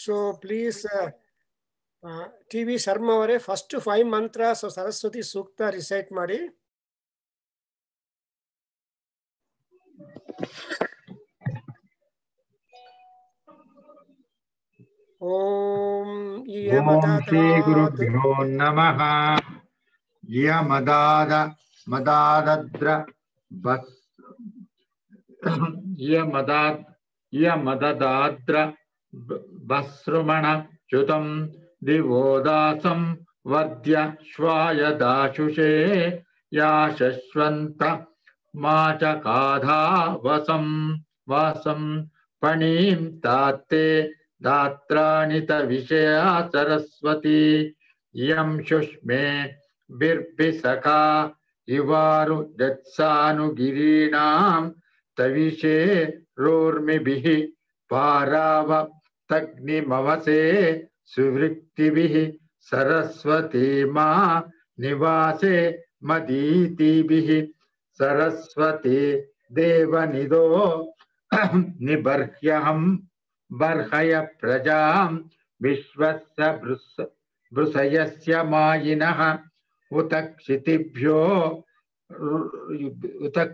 So please, TV Sharma ಅವರೇ first 5 mantras Saraswati Sukta recite ಮಾಡಿ. ಓಂ ಶ್ರೀ ಗುರುಭ್ಯೋ ನಮಃ. ಮದದಾದ್ರ ಭಸ್ರುಮಣ ಚ್ಯುತಂ ದಿವೋದಾಸಂ ವರ್ಧ್ಯ ಶ್ವಾಯ ದಾಶುಷೇ ಯಾ ಶಶ್ವಂತ ಮಾಚಕಾಧಾ ವಾಸಂ ಪಣೀಂ ತಾತ್ತೆ ದಾತ್ರಾಣಿತ ವಿಷಯ ಸರಸ್ವತಿ ಯಂ ಶುಷ್ಮೆ ಬಿರ್ಭಿಸಖಾ ಇವಾರು ಜತ್ಸಾನುಗಿರೀಣಾಂ ತವಿಷೇ ರೋರ್ಮಿಭಿಃ ಪಾರಾವ ತಗ್ನಿಮವಸೆ ಸುವೃತ್ತಿಭಿಃ ಸರಸ್ವತಿ ಮಾ ನಿವಾಸೆ ಮದೀತಿಭಿಃ ಸರಸ್ವತಿ ದೇವನಿಧೋ ನಿಬರ್ಹ್ಯಹಂ ಬರ್ಹಯ ಪ್ರಜಾಂ ವಿಶ್ವಸ್ಯ ಬೃಸಯಸ್ಯ ಮಾಯಿನಃ ಉತ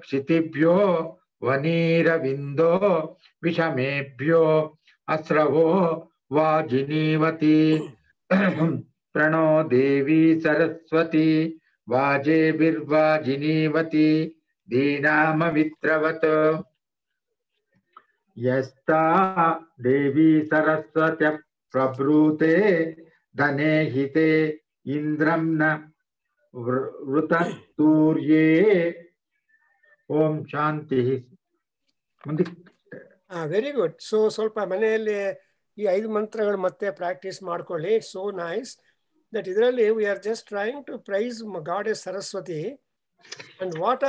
ಕ್ಷಿತಿಭ್ಯೋ ವನೀರವಿಂದೋ ವಿಷಮೇಭ್ಯೋ ಅಸ್ರವೋ ವಾಜಿನೀವತಿ ಪ್ರಣೋ ದೇವಿ ಸರಸ್ವತಿ ವಾಜೇಭಿರ್ವಾಜಿನೀವತಿ ದೀನಾಮವಿತ್ರವತ್ ಯಸ್ತಾ ದೇವಿ ಸರಸ್ವತ್ಯ ಪ್ರಬ್ರೂತೆ ಧನೆ ಹಿತೆ ಇಂದ್ರಂ ನ ವೃತತೂರ್ಯೇ. ಓಂ ಶಾಂತಿ. Very good. ಸೊ ಸ್ವಲ್ಪ ಮನೆಯಲ್ಲಿ ಈ 5 ಮಂತ್ರಗಳು ಮತ್ತೆ ಪ್ರಾಕ್ಟೀಸ್ ಮಾಡ್ಕೊಳ್ಳಿ. ಸೋ ನೈಸ್ ದಟ್ ಇದರಲ್ಲಿ we are just trying to praise goddess Saraswati and what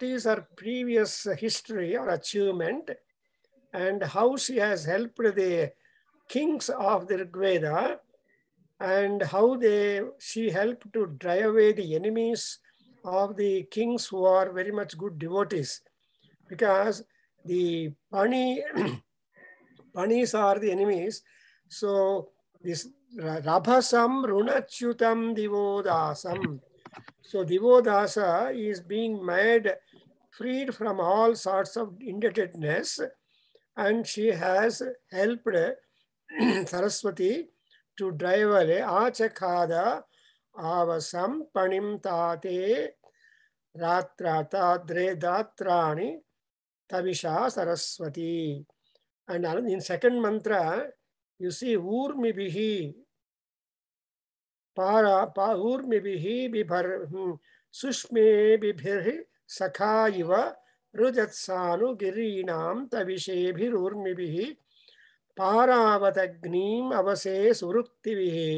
is her previous history or achievement and how she has helped the kings of the Rigveda and how she helped to drive away the enemies of the kings who are very much good devotees, because the Panis are the enemies. So this Rabhasam Runachyutam Divodasam. So Divodasa is being made freed from all sorts of indebtedness, and she has helped Saraswati to drive away Achakada Avasam Panim Tate Ratrata Dre Datrani Tavisha Saraswati. And in second mantra, you see Urmibihi Urmibihi Bibhar Sushme Bibhir Sakha Iva Rujatsanu Girinam Tavishabhir Urmibihi Paravatagnim Avase Suruktivihi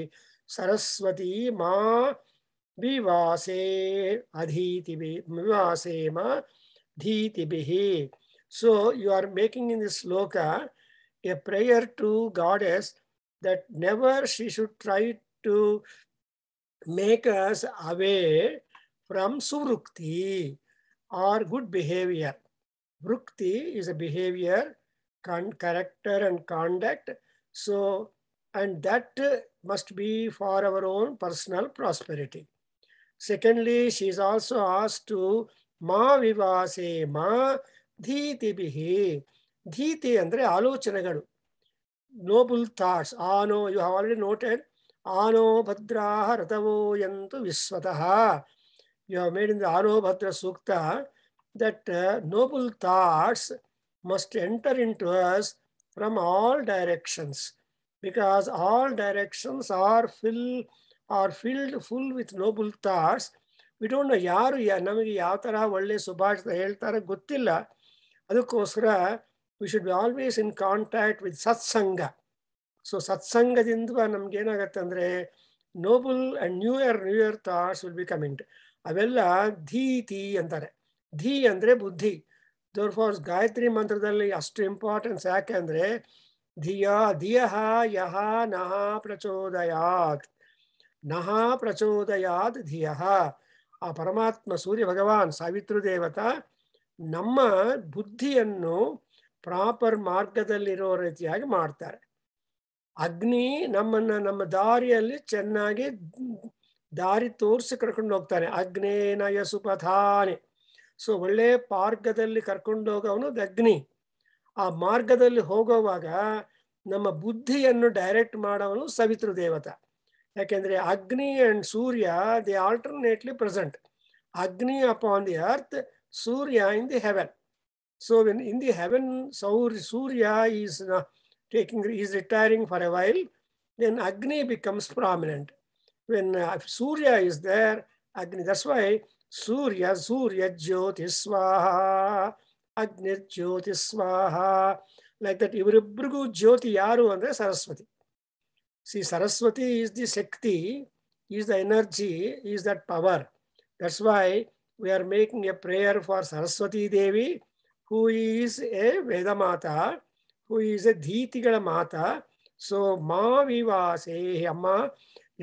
Saraswati Ma Vivase Ma Dhitibihi. So you are making in this sloka a prayer to Goddess that never she should try to make us away from surukti or good behavior. Vrukti is a behavior, character and conduct. So, and that must be for our own personal prosperity. Secondly, she is also asked to ma vivase ma dhiti bihi. Dhiti andre alochanagal, noble thoughts. Ano, you have already noted. Ano bhadraha ratavo yantu viswataha. You have made in the Ano Bhadra Sukta that noble thoughts must enter into us from all directions, because all directions are filled full with noble thoughts. We don't know yaru namage yav tara ಒಳ್ಳೆ ಸುಭಾಷಿತ ಹೇಳ್ತಾರೆ ಗೊತ್ತಿಲ್ಲ. ಅದಕ್ಕೋಸ್ಕರ we should be always in contact with satsanga. So satsangadinದ ನಮ್ಗೆ ಏನಾಗತ್ತೆ ಅಂದ್ರೆ noble and newer thoughts will be coming. ಅವೆಲ್ಲ ಧೀತಿ ಅಂತಾರೆ. ಧೀ ಅಂದ್ರೆ ಬುದ್ಧಿ. Therefore ಗಾಯತ್ರಿ ಮಂತ್ರದಲ್ಲಿ ಅಷ್ಟು ಇಂಪಾರ್ಟೆನ್ಸ್ ಯಾಕೆ ಅಂದ್ರೆ ಧಿಯಃ ಯಹ ನಃ ಪ್ರಚೋದಯಾತ್ ಧಿಯಃ. ಆ ಪರಮಾತ್ಮ ಸೂರ್ಯ ಭಗವಾನ್ ಸಾವಿತೃ ದೇವತಾ ನಮ್ಮ ಬುದ್ಧಿಯನ್ನು ಪ್ರಾಪರ್ ಮಾರ್ಗದಲ್ಲಿರೋ ರೀತಿಯಾಗಿ ಮಾಡ್ತಾರೆ. ಅಗ್ನಿ ನಮ್ಮ ದಾರಿಯಲ್ಲಿ ಚೆನ್ನಾಗಿ ದಾರಿ ತೋರಿಸಿ ಕರ್ಕೊಂಡು ಹೋಗ್ತಾನೆ. ಅಗ್ನೇನಯ ಸುಪಥಾನೆ. ಸೊ ಒಳ್ಳೆ ಮಾರ್ಗದಲ್ಲಿ ಕರ್ಕೊಂಡು ಹೋಗೋವನು ಅಗ್ನಿ. ಆ ಮಾರ್ಗದಲ್ಲಿ ಹೋಗುವಾಗ ನಮ್ಮ ಬುದ್ಧಿಯನ್ನು ಡೈರೆಕ್ಟ್ ಮಾಡೋವನು ಸವಿತೃ ದೇವತ. ಯಾಕೆಂದ್ರೆ Agni and Surya they alternately present. Agni upon the earth, Surya in the heaven. So when in the heaven, Surya is retiring for a while, then Agni becomes prominent. When Surya is there, Agni, that's why Surya Jyoti Swaha, Agni Jyoti Swaha, like that. Ivribrigu Jyoti yaru andre Saraswati. See, Saraswati is the Shakti, is the energy, is that power. That's why we are making a prayer for Saraswati Devi, who is a Veda Mata, who is a Dhītigala Mata. So, Ma Vivase, Amma,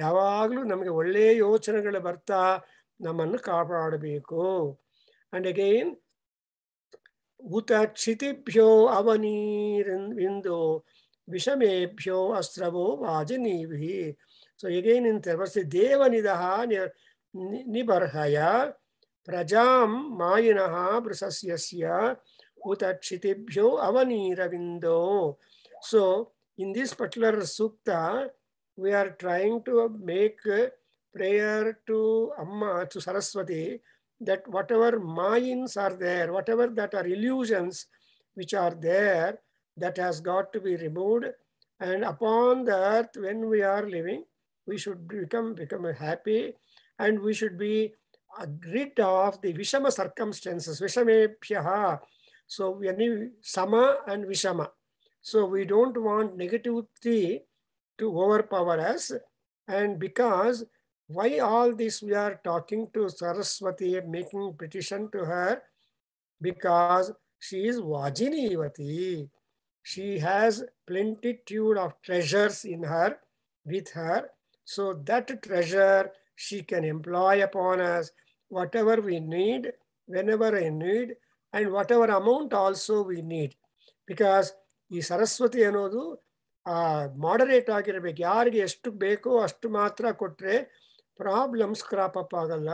Yavaglu Namage Olle Yochanagal Barta, Naman Kapadabeko. And again, Uta Chitibhyo Avanirindo, Vishamebhyo Astravo Vajanivi. So, again in Tervasi Devanidaha near Nibarhaya Prajam Mayinaha Brasasyasya Utachitibhyo Avaniravindo. So, in this particular sukta, we are trying to make prayer to Amma, to Saraswati, that whatever mayins are there, whatever that are illusions which are there, that has got to be removed. And upon the earth, when we are living, we should become happy. And we should be rid of the Vishama circumstances. Vishamebhyaha. So we need Sama and Vishama. So we don't want negativity to overpower us. And because why all this we are talking to Saraswati, making petition to her? Because she is Vajinivati. She has plenitude of treasures in her, with her. So that treasure she can employ upon us, whatever we need, whenever I need, and whatever amount also we need. Because ಈ ಸರಸ್ವತಿ ಅನ್ನೋದು moderate ಆಗಿರ್ಬೇಕು. ಯಾರಿಗೆ ಎಷ್ಟು ಬೇಕೋ ಅಷ್ಟು ಮಾತ್ರ ಕೊಟ್ಟರೆ problems crop up ಆಗಲ್ಲ.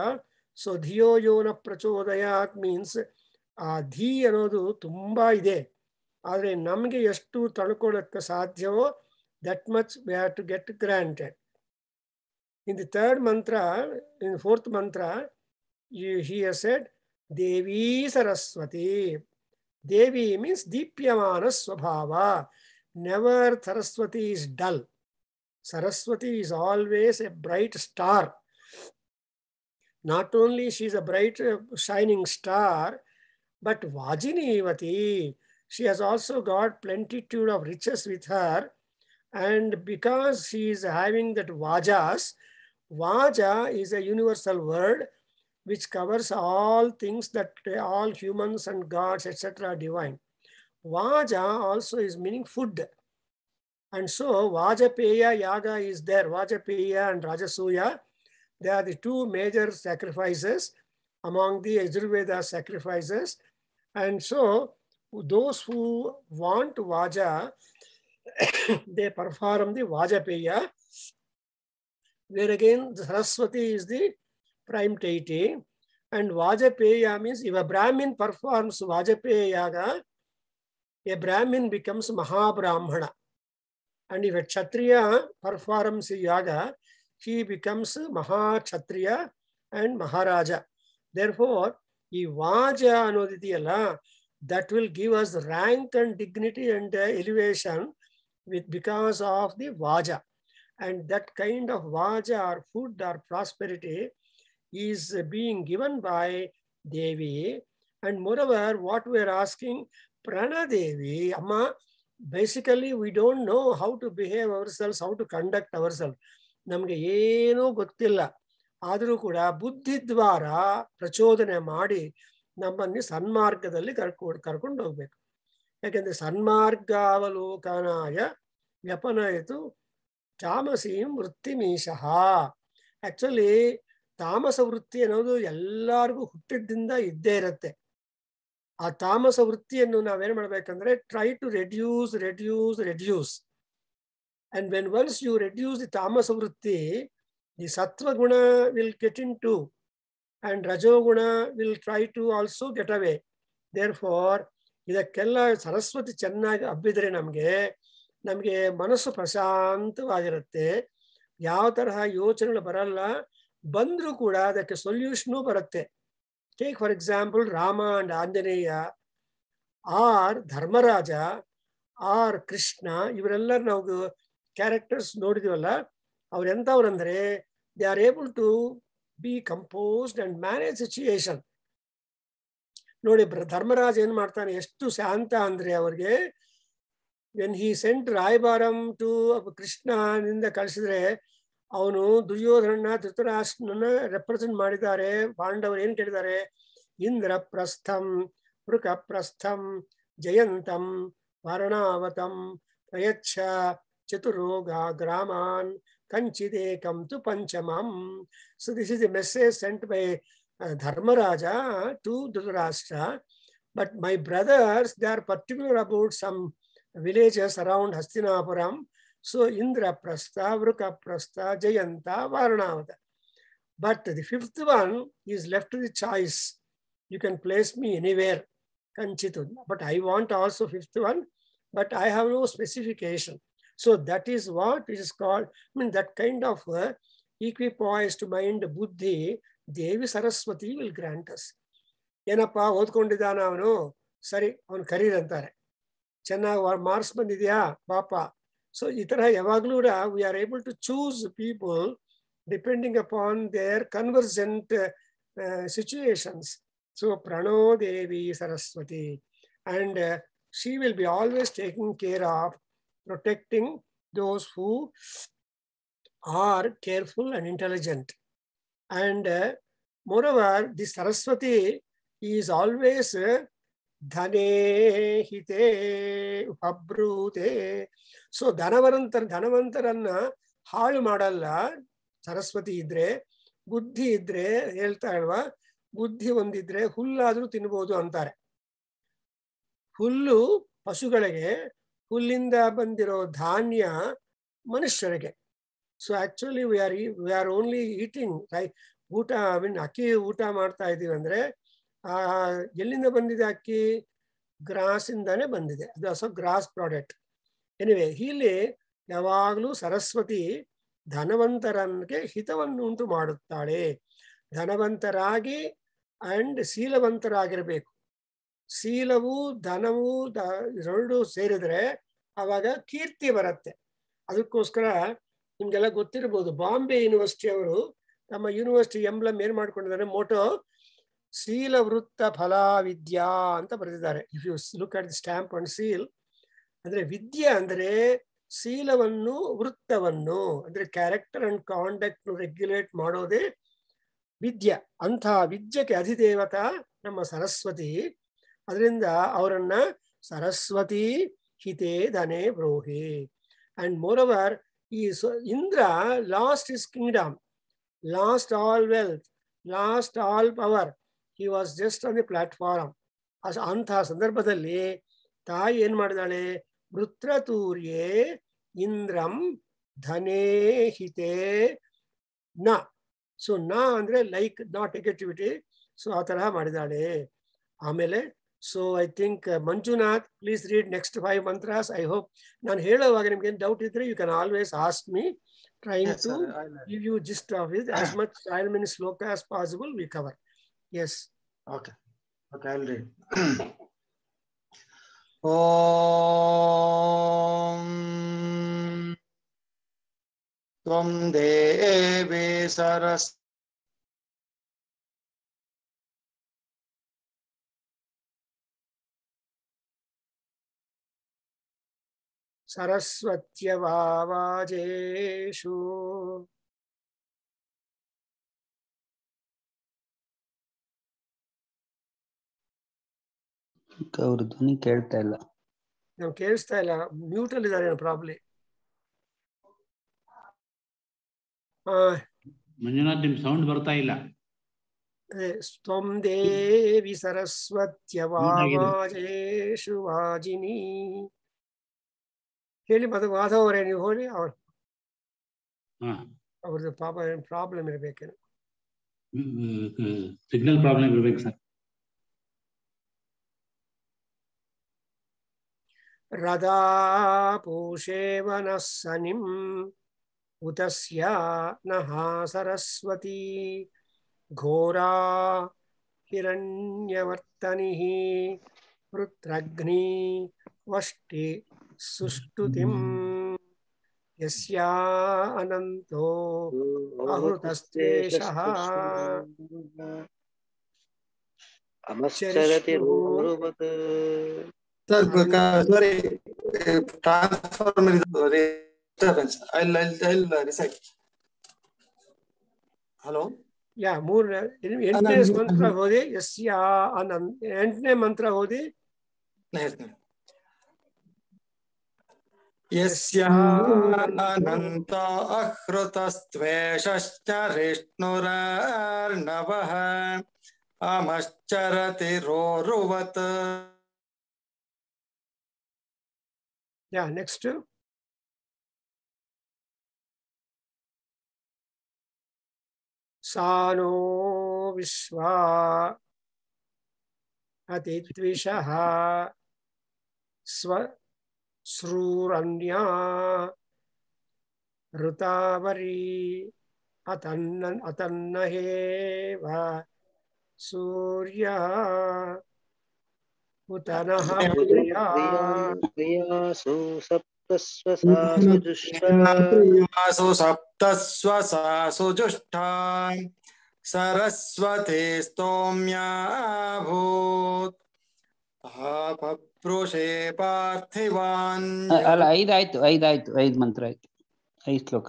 ಸೊ ಧಿಯೋ ಯೋನ ಪ್ರಚೋದಯಾತ್ ಮೀನ್ಸ್ ಆ ಧೀ ಅನ್ನೋದು ತುಂಬ ಇದೆ. ಆದರೆ ನಮಗೆ ಎಷ್ಟು ತಳ್ಕೊಳ್ಳೋಕ್ಕೆ ಸಾಧ್ಯವೋ that much we have to get granted. In the third mantra, in the fourth mantra, he has said, Devi Saraswati. Devi means Deepyamana Swabhava. Never Saraswati is dull. Saraswati is always a bright star. Not only she is a bright shining star, but Vajinivati. She has also got plenitude of riches with her. And because she is having that Vajas, Vaja is a universal word which covers all things that all humans and gods, etc. are divine. Vaja also is meaning food. And so Vajapeya Yaga is there. Vajapeya and Rajasuya, they are the two major sacrifices among the Yajurveda sacrifices. And so those who want Vaja, they perform the Vajapeya, where again the Saraswati is the prime deity. And Vajapeya means if a Brahmin performs Vajapeya Yaga, a Brahmin becomes Mahabrahmana. And if a Kshatriya performs Yaga, he becomes Mahakshatriya and Maharaja. Therefore, the Vaja anodidiyala, that will give us rank and dignity and elevation because of the Vaja. And that kind of Vaja or food or prosperity is being given by Devi. And moreover, what we are asking, Prana Devi, Amma, basically we don't know how to behave ourselves, how to conduct ourselves. ನಮಗೆ ಏನೂ ಗೊತ್ತಿಲ್ಲ. ಆದರೂ ಕೂಡ ಬುದ್ಧಿ ದ್ವಾರ ಪ್ರಚೋದನೆ ಮಾಡಿ ನಮ್ಮನ್ನು ಸನ್ಮಾರ್ಗದಲ್ಲಿ ಕರ್ಕೊಂಡು ಹೋಗ್ಬೇಕು. ಯಾಕೆಂದ್ರೆ ಸನ್ಮಾರ್ಗಾವಲೋಕನಾಯ ವ್ಯಪನಯತು ತಾಮಸೀಂ ವೃತ್ತಿಮೀಶಃ. ಆಕ್ಚುಲಿ ತಾಮಸ ವೃತ್ತಿ ಅನ್ನೋದು ಎಲ್ಲರಿಗೂ ಹುಟ್ಟಿದ್ದಿಂದ ಇದ್ದೇ ಇರುತ್ತೆ. ಆ ತಾಮಸ ವೃತ್ತಿಯನ್ನು ನಾವೇನ್ ಮಾಡ್ಬೇಕಂದ್ರೆ try to reduce. And when once you reduce the tamasa vritti, the sattva guna will get into, and rajoguna will try to also get away. Therefore, ಇದಕ್ಕೆಲ್ಲ ಸರಸ್ವತಿ ಚೆನ್ನಾಗಿ ಹಬ್ಬಿದ್ರೆ ನಮಗೆ ಮನಸ್ಸು ಪ್ರಶಾಂತವಾಗಿರುತ್ತೆ. ಯಾವ ತರಹ ಯೋಚನೆಗಳು ಬರಲ್ಲ, ಬಂದರೂ ಕೂಡ ಅದಕ್ಕೆ ಸೊಲ್ಯೂಷನು ಬರುತ್ತೆ. Take for example Rama and Anjaneya or Dharmaraja or Krishna, ಇವರೆಲ್ಲರೂ ನಾವು ಕ್ಯಾರೆಕ್ಟರ್ಸ್ ನೋಡಿದೀವಲ್ಲ, ಅವ್ರು ಎಂಥವ್ರಂದ್ರೆ they are able to be composed and manage situation. ನೋಡಿ ಧರ್ಮರಾಜ ಏನ್ ಮಾಡ್ತಾನೆ, ಎಷ್ಟು ಶಾಂತ ಅಂದ್ರೆ ಅವ್ರಿಗೆ ವೆನ್ ಹಿ ಸೆಂಟ್ ರಾಯಭಾರಂ ಟು ಕೃಷ್ಣನಿಂದ ಕಳಿಸಿದ್ರೆ ಅವನು ದುರ್ಯೋಧನ ಧೃತರಾಷ್ಟ್ರನ ರೆಪ್ರೆಸೆಂಟ್ ಮಾಡಿದ್ದಾರೆ. ಪಾಂಡವರು ಏನ್ ಕೇಳಿದ್ದಾರೆ, ಇಂದ್ರಪ್ರಸ್ಥಂ ವೃಕಪ್ರಸ್ಥಂ ಜಯಂತಂ ವರ್ಣಾವತಂ ಪ್ರಯಚ್ಛ ಚತುರೋಗ ಗ್ರಾಮಾನ್ ಕಂಚಿದೇಕಂ ತು ಪಂಚಮಂ. So this is the message sent by Dharmaraja to Dhritarashtra. But my brothers, they are particular about some villages around Hastinapuram. So Indraprastha, Vrukaprastha, Jayanta, Varnavata. But the fifth one is left to the choice. You can place me anywhere, Kanchitu. But I want also fifth one, but I have no specification. So that is what it is called. I mean, that kind of equipoised mind, buddhi, Devi Saraswati will grant us. ಏನಪ್ಪಾ ಓದ್ಕೊಂಡಿದ್ದಾನ ಅವನು, ಸರಿ ಅವನು career ಅಂತಾರೆ, ಚೆನ್ನಾಗಿ marks ಬಂದಿದ್ಯಾ ಪಾಪ. So ಈ ತರ ಯಾವಾಗ್ಲೂ we are able to choose people depending upon their convergent situations. So ಪ್ರಣೋ ದೇವಿ Saraswati, and she will be always taking care of protecting those who are careful and intelligent. And moreover, the Saraswati is always dhane hite upabrute. So ಧನವಂತರನ್ನ ಹಾಳು ಮಾಡಲ್ಲ ಸರಸ್ವತಿ ಇದ್ರೆ. ಬುದ್ಧಿ ಇದ್ರೆ, ಹೇಳ್ತಾ ಇಲ್ವಾ, ಬುದ್ಧಿ ಒಂದಿದ್ರೆ ಹುಲ್ಲಾದ್ರೂ ತಿನ್ಬೋದು ಅಂತಾರೆ. ಹುಲ್ಲು ಪಶುಗಳಿಗೆ, ಹುಲ್ಲಿಂದ ಬಂದಿರೋ ಧಾನ್ಯ ಮನುಷ್ಯರಿಗೆ. So actually we are only eating, right? ಊಟ ಅಕ್ಕಿ ಊಟ ಮಾಡ್ತಾ ಇದೀವಿ ಅಂದ್ರೆ ಎಲ್ಲಿಂದ ಬಂದಿದೆ ಅಕ್ಕಿ? ಗ್ರಾಸ್ ಇಂದಾನೆ ಬಂದಿದೆ. ಅದು ಅಸೋ ಗ್ರಾಸ್ ಪ್ರಾಡಕ್ಟ್. ಎನಿವೆ, ಇಲ್ಲಿ ಯಾವಾಗಲೂ ಸರಸ್ವತಿ ಧನವಂತರನ್ಗೆ ಹಿತವನ್ನು ಉಂಟು ಮಾಡುತ್ತಾಳೆ. ಧನವಂತರಾಗಿ ಅಂಡ್ ಶೀಲವಂತರಾಗಿರ್ಬೇಕು. ಶೀಲವು ಧನವು ಎರಡು ಸೇರಿದ್ರೆ ಅವಾಗ ಕೀರ್ತಿ ಬರುತ್ತೆ. ಅದಕ್ಕೋಸ್ಕರ ನಿಮ್ಗೆಲ್ಲ ಗೊತ್ತಿರ್ಬೋದು, ಬಾಂಬೆ ಯೂನಿವರ್ಸಿಟಿ ಅವರು ತಮ್ಮ ಯೂನಿವರ್ಸಿಟಿ ಎಂಬ್ಲಮ್ ಏನ್ ಮಾಡ್ಕೊಂಡಿದ್ದಾರೆ, ಮೋಟೋ ಶೀಲ ವೃತ್ತ ಫಲಾ ವಿದ್ಯಾ ಅಂತ ಬರೆದಿದ್ದಾರೆ. If you look at the stamp and seal, ಅಂದ್ರೆ ವಿದ್ಯೆ ಅಂದ್ರೆ ಶೀಲವನ್ನು, ವೃತ್ತವನ್ನು ಅಂದ್ರೆ ಕ್ಯಾರೆಕ್ಟರ್ ಅಂಡ್ ಕಾಂಡಕ್ಟ್ ರೆಗ್ಯುಲೇಟ್ ಮಾಡೋದೇ ವಿದ್ಯೆ. ಅಂತಹ ವಿದ್ಯೆಗೆ ಅಧಿದೇವತಾ ನಮ್ಮ ಸರಸ್ವತಿ. ಅದರಿಂದ ಅವರನ್ನ ಸರಸ್ವತಿ ಹಿತೇ ಧನೆ ಬ್ರೋಹಿ. And moreover, Indra lost his kingdom, lost all wealth, lost all power. He was just on the platform. ಅಂತಹ ಸಂದರ್ಭದಲ್ಲಿ ತಾಯಿ ಏನ್ ಮಾಡಿದಾಳೆ, ವೃತ್ರತೂರ್ಯೇ ಇಂದ್ರಂ ಧನೇ ಹಿತೇ ನ. ಸೊ ನ ಅಂದ್ರೆ ಲೈಕ್, ನಾಟ್ ನೆಗೆಟಿವಿಟಿ. ಸೊ ಆ ತರಹ ಮಾಡಿದಾಳೆ. ಆಮೇಲೆ so I think Manjunath, please read next 5 mantras. I hope ನಾನು ಹೇಳುವಾಗ ನಿಮ್ಗೆ ಏನು ಡೌಟ್ ಇದ್ರೆ you can always ask me. Trying to give you gist of it as much as many sloka as possible we cover. Yes. Okay, I'll read. Om Tvam Devi Saras ಸರಸ್ವತ್ಯವಾವಾಜೇಷು ಅವ್ರ ಧ್ವನಿ ಕೇಳ್ತಾ ಇಲ್ಲ. ನಾವು ಕೇಳಿಸ್ತಾ ಇಲ್ಲ, ಮ್ಯೂಟ್ ಅಲ್ಲಿ ಇದ್ದಾರೆ ಪ್ರಾಬ್ಲಿ. ಮಂಜುನಾಥ್, ನಿಮ್ ಸೌಂಡ್ ಬರ್ತಾ ಇಲ್ಲ. ತ್ವಂ ದೇವಿ ಸರಸ್ವತ್ಯವಾವಾಜೇಷು ವಾಜಿನಿ. ಹೇಳಿ ಮತ್ತೆ ಮಾಧವ್ ಅವರೇ ನೀವು ಹೋಗಿ ಹಾ ಅವ್ರದ್ದು ಪಾಪ ಪ್ರಾಬ್ಲಮ್ ಇರಬೇಕೇನು. ಸಿಗ್ನಲ್ ಪ್ರಾಬ್ಲಮ್ ಇರ್ಬೇಕು ಸರ್. ರದಾ ಪೂಷೇವನಃ ಸನಿಂ ಉತಸ್ಯ ನಃ ಸರಸ್ವತಿ ಘೋರಾ ಹಿರಣ್ಯವರ್ತನಿಃ ವೃತ್ರಗ್ನಿ ವಷ್ಟಿ ಸುಷ್ಟುತಿಂ ಯಸ್ಯಾ ಅನಂತೋ ಅಹೃತಸ್ತೇಷಃ ಅಮಶ್ಚರತಿ ರೋರುವತ್. Sir, sorry, transformer is disturbance. I'll recite. Hello. ಯಾ ಎಂಟನೇ ಮಂತ್ರ ಓದಿ. ಯಸ್ಯ ಎಂಟನೇ ಮಂತ್ರ ಓದಿ. ಯಸ್ಯಾನಂತ ಅಹೃತಸ್ತ್ವೇಷಶ್ಚರಿಷ್ಣುರರ್ಣವಃ ಅಮಶ್ಚರತಿ ರೋರುವತ್. ಯಾ ನೆಕ್ಸ್ಟ್. ಸಾನೋ ವಿಶ್ವಾ ಅತಿದ್ವಿಷಃ ಸ್ರೂರನ್ಯಾ ಋತಾವರಿ ಅತನ್ನಹೇವ ಸೂರ್ಯ ಉತನಃ ಪ್ರಿಯಾ ಪ್ರಿಯಾಸು ಸಪ್ತಸ್ವಸಾಸು ಜುಷ್ಟಾ ಪ್ರಿಯಾಸು ಸಪ್ತಸ್ವಸಾಸು ಜುಷ್ಟಾ ಸರಸ್ವತಿ ಸ್ತೋಮ್ಯಾಭೂತ್ ಪಪ್ರುಷೇ ಪಾರ್ಥಿವಾನ್. ಅಲ್ಲ, ಐದಾಯ್ತು. ಐದು ಮಂತ್ರ ಆಯ್ತು, 5 ಶ್ಲೋಕ.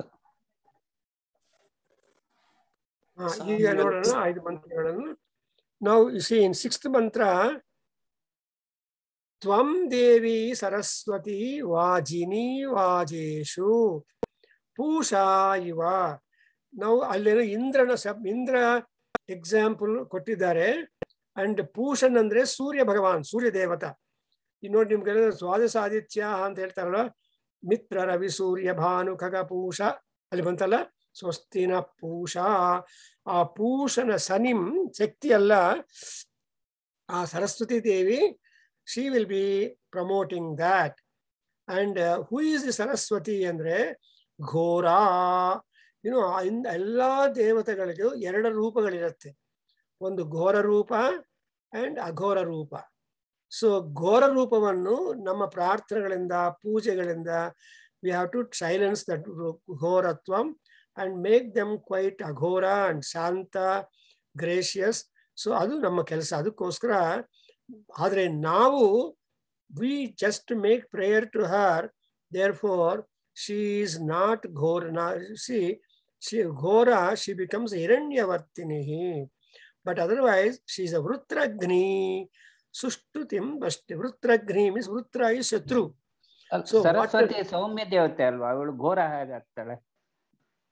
ಈಗ ನೋಡೋಣ 5 ಮಂತ್ರಗಳನ್ನು. ನಾವು ಇನ್ 6th ಮಂತ್ರ ತ್ವಂ ದೇವಿ ಸರಸ್ವತಿ ವಾಜಿನಿ ವಾಜೇಶು ಪೂಷಾ ಇವ. ನಾವು ಅಲ್ಲೇನೋ ಇಂದ್ರ ಎಕ್ಸಾಂಪಲ್ ಕೊಟ್ಟಿದ್ದಾರೆ. ಅಂಡ್ ಪೂಷನ್ ಅಂದ್ರೆ ಸೂರ್ಯ ಭಗವಾನ್, ಸೂರ್ಯ ದೇವತ. ನೋಡಿ ನಿಮ್ಗೆ ದ್ವಾದಶಾದಿತ್ಯ ಅಂತ ಹೇಳ್ತಾರಲ್ಲ, ಮಿತ್ರ ರವಿ ಸೂರ್ಯ ಭಾನು ಖಗ ಪೂಷ ಅಲ್ಲಿ ಬಂತಲ್ಲ, ಸ್ವಸ್ತಿನ ಪೂಷ. ಆ ಪೂಷನ ಸನಿಂ ಶಕ್ತಿ ಅಲ್ಲ, ಆ Saraswati Devi, she will be promoting that. And who is the Saraswati ಅಂದ್ರೆ ಘೋರಾ. ಎಲ್ಲಾ ದೇವತೆಗಳಿಗೂ 2 ರೂಪಗಳಿರುತ್ತೆ. ಒಂದು ಘೋರ ರೂಪ ಅಂಡ್ ಅಘೋರ ರೂಪ. ಸೊ ಘೋರ ರೂಪವನ್ನು ನಮ್ಮ ಪ್ರಾರ್ಥನೆಗಳಿಂದ ಪೂಜೆಗಳಿಂದ we have to silence that ಘೋರತ್ವಂ and make them quite ಅಘೋರ and ಶಾಂತ gracious. ಸೊ ಅದು ನಮ್ಮ ಕೆಲಸ. ಅದಕ್ಕೋಸ್ಕರ ಆದರೆ ನಾವು we just make prayer to her, therefore she is not ghora. She ghora, she becomes hiranyavartini, but otherwise she is a vrutragni sushtutim vashti. Vrutragni means vrutra is shatru. So Saraswati ಸೌಮ್ಯ ದೇವತೆ ಅಲ್ವಾ, ಅವಳು ಘೋರ ಹೇಗಾಗ್ತಾಳೆ?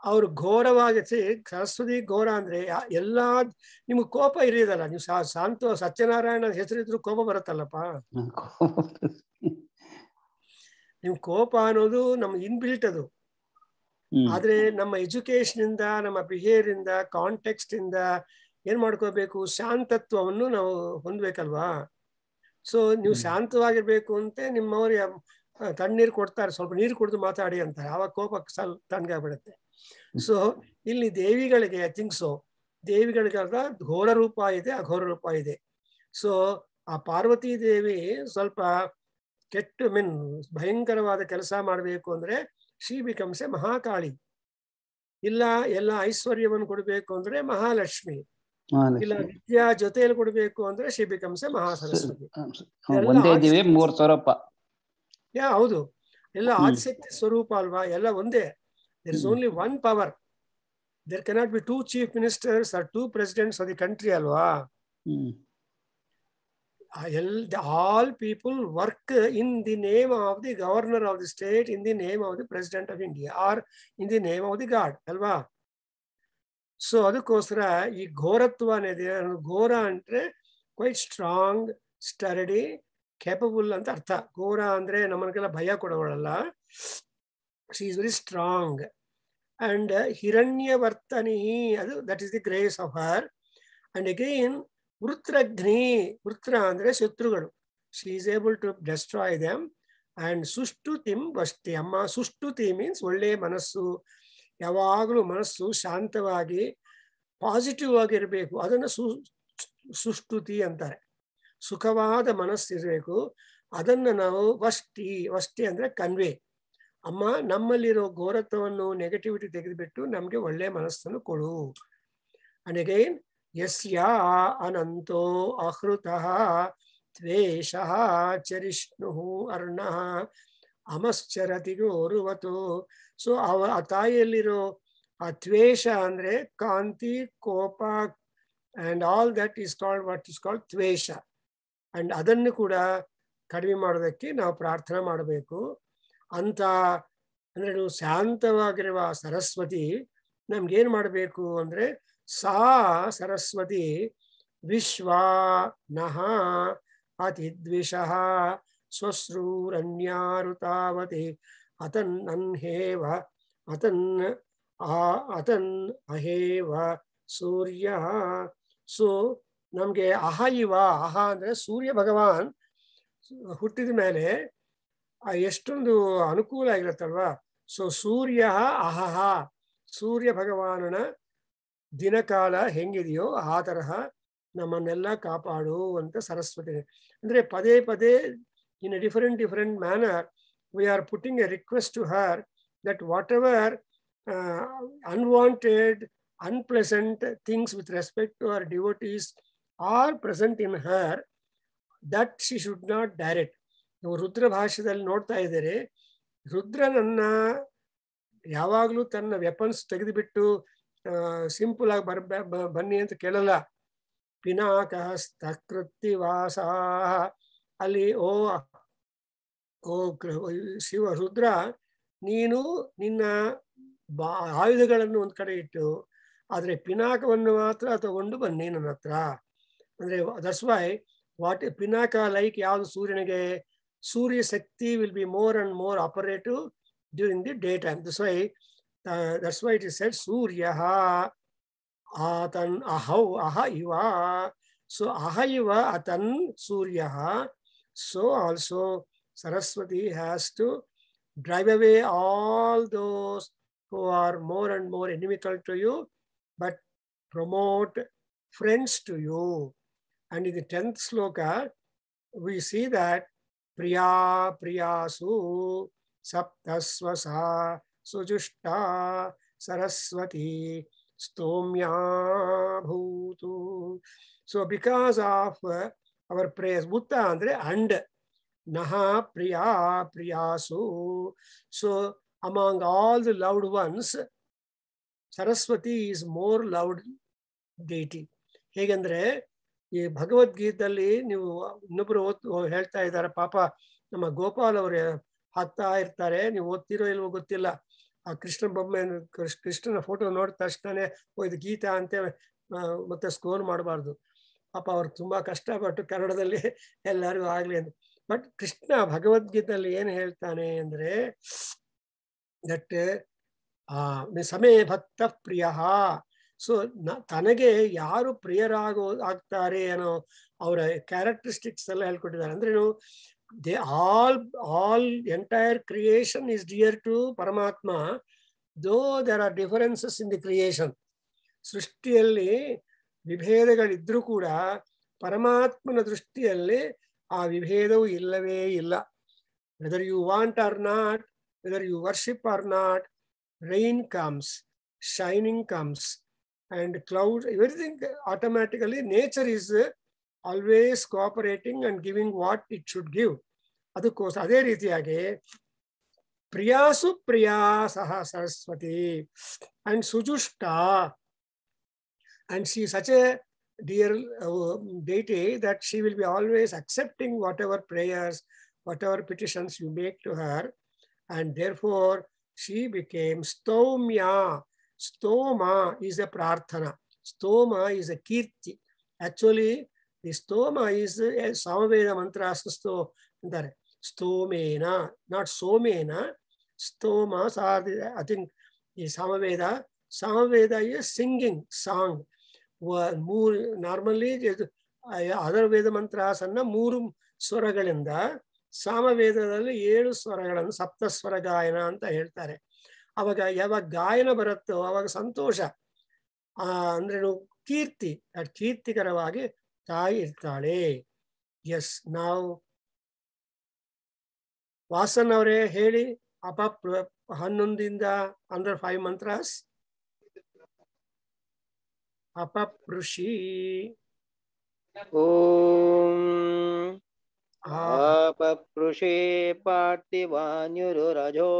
ಅವ್ರು ಘೋರವಾಗಿ, ಸರಸ್ವತಿ ಘೋರ ಅಂದ್ರೆ ಎಲ್ಲಾ, ನಿಮ್ಗೆ ಕೋಪ ಇರೋದಲ್ಲ, ನೀವು ಶಾಂತ ಸತ್ಯನಾರಾಯಣ ಹೆಸರಿದ್ರು ಕೋಪ ಬರುತ್ತಲ್ಲಪ್ಪ. ನಿಮ್ ಕೋಪ ಅನ್ನೋದು ನಮ್ಮ ಇನ್ಬಿಲ್ಟ್ ಅದು. ಆದ್ರೆ ನಮ್ಮ ಎಜುಕೇಶನ್ ಇಂದ, ನಮ್ಮ ಬಿಹೇವಿಯರ್ ಇಂದ, ಕಾಂಟೆಕ್ಸ್ಟ್ ಇಂದ ಏನ್ ಮಾಡ್ಕೋಬೇಕು, ಶಾಂತತ್ವವನ್ನು ನಾವು ಹೊಂದ್ಬೇಕಲ್ವಾ. ಸೊ ನೀವು ಶಾಂತವಾಗಿರ್ಬೇಕು ಅಂತ ನಿಮ್ಮವ್ರಿಗೆ ತಣ್ಣೀರು ಕೊಡ್ತಾರೆ, ಸ್ವಲ್ಪ ನೀರು ಕುಡಿದು ಮಾತಾಡಿ ಅಂತ, ಆವಾಗ ಕೋಪ ಸ್ವಲ್ಪ ತಣ್ಣಗಾಗ್ಬಿಡುತ್ತೆ. ಸೊ ಇಲ್ಲಿ ದೇವಿಗಳಿಗೆ ಐ ಥಿಂಕ್ ಸೊ ದೇವಿಗಳಿಗೆ ಘೋರ ರೂಪ ಇದೆ, ಅಘೋರ ರೂಪ ಇದೆ. ಸೊ ಆ ಪಾರ್ವತಿ ದೇವಿ ಸ್ವಲ್ಪ ಕೆಟ್ಟ ಭಯಂಕರವಾದ ಕೆಲಸ ಮಾಡಬೇಕು ಅಂದ್ರೆ ಶಿ ಬಿಕಮ್ಸ್ ಎ ಮಹಾಕಾಳಿ. ಇಲ್ಲ ಎಲ್ಲ ಐಶ್ವರ್ಯವನ್ನು ಕೊಡಬೇಕು ಅಂದ್ರೆ ಮಹಾಲಕ್ಷ್ಮಿ. ಇಲ್ಲ ವಿದ್ಯಾ ಜೊತೆಯಲ್ಲಿ ಕೊಡಬೇಕು ಅಂದ್ರೆ ಶಿ ಬಿಕಮ್ಸ್ ಎ ಮಹಾಸರಸ್ವತಿ. ಹೌದು, ಎಲ್ಲ ಆದಿಶಕ್ತಿ ಸ್ವರೂಪ ಅಲ್ವಾ, ಎಲ್ಲ ಒಂದೇ. there is only one power. There cannot be 2 chief ministers or 2 presidents of the country alva. All people work in the name of the governor of the state, in the name of the president of India, or in the name of the god alva. So ಅದಕ್ಕೋಸ್ಕರ ಈ ಘೋರತ್ವ ಅನ್ನೋದು, ಘೋರ ಅಂದ್ರೆ quite strong, sturdy, capable ಅಂತ ಅರ್ಥ. ಘೋರ ಅಂದ್ರೆ ನಮ್ಮನ್ಗೆಲ್ಲ ಭಯ ಕೊಡೋಳಲ್ಲ, She is very strong. And Hiranyavartani, that is the grace of her. And again, Vrutragni, Vrutra andre Shatrugalu. She is able to destroy them. And Sushtutim Vashti. Amma Sushtuti means ಒಳ್ಳೆ ಮನಸ್ಸು, ಯಾವಾಗಲೂ ಮನಸ್ಸು ಶಾಂತವಾಗಿ ಪಾಸಿಟಿವ್ ಆಗಿರಬೇಕು. ಅದನ್ನು ಸುಷ್ಟುತಿ ಅಂತಾರೆ. ಸುಖವಾದ ಮನಸ್ಸಿರಬೇಕು. ಅದನ್ನು ನಾವು ವಷ್ಟಿ ಅಂದ್ರೆ ಕನ್ವೆ. ಅಮ್ಮ ನಮ್ಮಲ್ಲಿರೋ ಘೋರತ್ವವನ್ನು ನೆಗೆಟಿವಿಟಿ ತೆಗೆದುಬಿಟ್ಟು ನಮಗೆ ಒಳ್ಳೆ ಮನಸ್ಸನ್ನು ಕೊಡು. ಅಂಡ್ ಅಗೈನ್ ಯಸ್ಯ ಅನಂತೋ ಅಹೃತಃ ದ್ವೇಷಃ ಚರಿಷ್ಣುಃ ಅರ್ಣಃ ಅಮಶ್ಚರತಿ ಗೋರುವತು. ಸೊ ಆ ತಾಯಿಯಲ್ಲಿರೋ ಆ ದ್ವೇಷ ಅಂದ್ರೆ ಕಾಂತಿ, ಕೋಪ and all that is called what is called ದ್ವೇಷ. ಅಂಡ್ ಅದನ್ನು ಕೂಡ ಕಡಿಮೆ ಮಾಡೋದಕ್ಕೆ ನಾವು ಪ್ರಾರ್ಥನೆ ಮಾಡಬೇಕು. ಅಂತ ಅಂದ್ರೆ ನೀವು ಶಾಂತವಾಗಿರುವ ಸರಸ್ವತಿ ನಮ್ಗೇನ್ ಮಾಡಬೇಕು ಅಂದ್ರೆ ಸಾ ಸರಸ್ವತಿ ವಿಶ್ವ ನಃ ಅತಿದ್ವಿಷಃ ಸ್ವಶ್ರೂರನ್ಯಾರುತಾವತಿ ಅತನ್ನನ್ಹೇವ ಅತನ್ ಅಹೇವ ಸೂರ್ಯ. ಸೊ ನಮ್ಗೆ ಅಹ ಇವ, ಅಹ ಅಂದ್ರೆ ಸೂರ್ಯ ಭಗವಾನ್ ಹುಟ್ಟಿದ ಮೇಲೆ ಎಷ್ಟೊಂದು ಅನುಕೂಲ ಆಗಿರುತ್ತಲ್ವಾ. ಸೊ ಸೂರ್ಯ ಅಹಹ, ಸೂರ್ಯ ಭಗವಾನನ ದಿನಕಾಲ ಹೆಂಗಿದೆಯೋ ಆ ತರಹ ನಮ್ಮನ್ನೆಲ್ಲ ಕಾಪಾಡು ಅಂತ ಸರಸ್ವತಿ. ಅಂದ್ರೆ ಪದೇ ಪದೇ in a different manner we are putting a request to her that whatever unwanted, unpleasant things with respect to our devotees are present in her, that she should not direct. ನೀವು ರುದ್ರ ಭಾಷೆದಲ್ಲಿ ನೋಡ್ತಾ ಇದ್ದಾರೆ, ರುದ್ರನನ್ನ ಯಾವಾಗಲೂ ತನ್ನ weapons ತೆಗೆದುಬಿಟ್ಟು simple ಆಗಿ ಬನ್ನಿ ಅಂತ ಕೇಳಲ್ಲ. ಪಿನಾಕ ಸ್ತಕೃತಿ ವಾಸ, ಅಲ್ಲಿ ಓ ಶಿವ ರುದ್ರ, ನೀನು ನಿನ್ನ ಆಯುಧಗಳನ್ನು ಒಂದ್ ಕಡೆ ಇಟ್ಟು ಆದ್ರೆ ಪಿನಾಕವನ್ನು ಮಾತ್ರ ತಗೊಂಡು ಬನ್ನಿ ನನ್ನ ಹತ್ರ. ಅಂದ್ರೆ ದಟ್ಸ್ ವೈ ವಾಟ್ ಪಿನಾಕ ಲೈಕ್ ಯಾವ್ದು ಸೂರ್ಯನಿಗೆ, ಸೂರ್ಯ ಶಕ್ತಿ will be more and more operative during the day time. that's why it is said ಸೂರ್ಯ ಆತನ್ ಅಹೌ ಅಹ ಇವ. ಸೊ ಅಹ ಇವ ಅತನ್ ಸೂರ್ಯ. So also Saraswati has to drive away all those who are more and more inimical to you, but promote friends to you. And in the 10th sloka, we see that Priya Priyasu Saptasvasa Sujushta Saraswati Stomya Bhutu. So because of our prayers, Bhutta andre and Naha Priya Priyasu. So among all the loved ones, Saraswati is more loved deity. ಹೇಗಂದ್ರೆ ಈ ಭಗವದ್ಗೀತೆಯಲ್ಲಿ ನೀವು ಇನ್ನೊಬ್ರು ಹೇಳ್ತಾ ಇದ್ದಾರೆ, ಪಾಪ ನಮ್ಮ ಗೋಪಾಲ್ ಅವರು ಹಾಕ್ತಾ ಇರ್ತಾರೆ, ನೀವು ಓದ್ತಿರೋ ಇಲ್ವೋ ಗೊತ್ತಿಲ್ಲ. ಆ ಕೃಷ್ಣ ಬೊಮ್ಮೆ, ಕೃಷ್ಣನ ಫೋಟೋ ನೋಡಿದ ತಕ್ಷಣನೇ ಇದು ಗೀತಾ ಅಂತ ಮತ್ತೆ ಸ್ಕೋರ್ ಮಾಡಬಾರ್ದು. ಪಾಪ ಅವ್ರು ತುಂಬಾ ಕಷ್ಟಪಟ್ಟು ಕನ್ನಡದಲ್ಲಿ ಎಲ್ಲರಿಗೂ ಆಗ್ಲಿ ಅಂತ. ಬಟ್ ಕೃಷ್ಣ ಭಗವದ್ಗೀತೆಯಲ್ಲಿ ಏನು ಹೇಳ್ತಾನೆ ಅಂದ್ರೆ ದಟ್ ಸಮೇ ಭಕ್ತ ಪ್ರಿಯ. ಸೊ ತನಗೆ ಯಾರು ಆಗ್ತಾರೆ ಅನ್ನೋ ಅವರ ಕ್ಯಾರೆಕ್ಟರಿಸ್ಟಿಕ್ಸ್ ಎಲ್ಲ ಹೇಳ್ಕೊಟ್ಟಿದ್ದಾರೆ. ಅಂದ್ರೆ they all entire creation is dear to ಪರಮಾತ್ಮ, though there are differences in the creation. ಸೃಷ್ಟಿಯಲ್ಲಿ ವಿಭೇದಗಳಿದ್ರೂ ಕೂಡ ಪರಮಾತ್ಮನ ದೃಷ್ಟಿಯಲ್ಲಿ ಆ ವಿಭೇದವು ಇಲ್ಲವೇ ಇಲ್ಲ. Whether you want or not, whether you worship or not, rain comes, shining comes, and cloud, everything automatically, nature is always cooperating and giving what it should give. ಅದಕ್ಕೋಸ್ಕರ ಅದೇ ರೀತಿಯಾಗಿ ಪ್ರಿಯಾಸು ಪ್ರಿಯಾ ಸಹ Saraswati and ಸುಜುಷ್ಟ, and she is such a dear deity that she will be always accepting whatever prayers, whatever petitions you make to her, and therefore she became Stomya. Stoma is a prarthana. Stoma is a kirti. Actually, the stoma is a Samaveda mantra. Stomena, not somena. Stoma, I think is Samaveda. Samaveda is singing song. Normally, other Veda mantras and Muru Swaragalinda, Samaveda, 7 ಸ್ವರಗಳನ್ನು ಸಪ್ತ ಸ್ವರ ಗಾಯನ ಅಂತ ಹೇಳ್ತಾರೆ. ಅವಾಗ ಯಾವಾಗ ಗಾಯನ ಬರುತ್ತೋ ಅವಾಗ ಸಂತೋಷ, ಅಂದ್ರೆ ಕೀರ್ತಿ, ಕೀರ್ತಿಕರವಾಗಿ ತಾಯಿ ಇರ್ತಾಳೆ. ಎಸ್, ನಾವು ವಾಸನ್ ಅವರೇ ಹೇಳಿ ಅಪ 11 under 5 mantras. अपपृषि ओम अपपृषे पार्थिवान्युरजो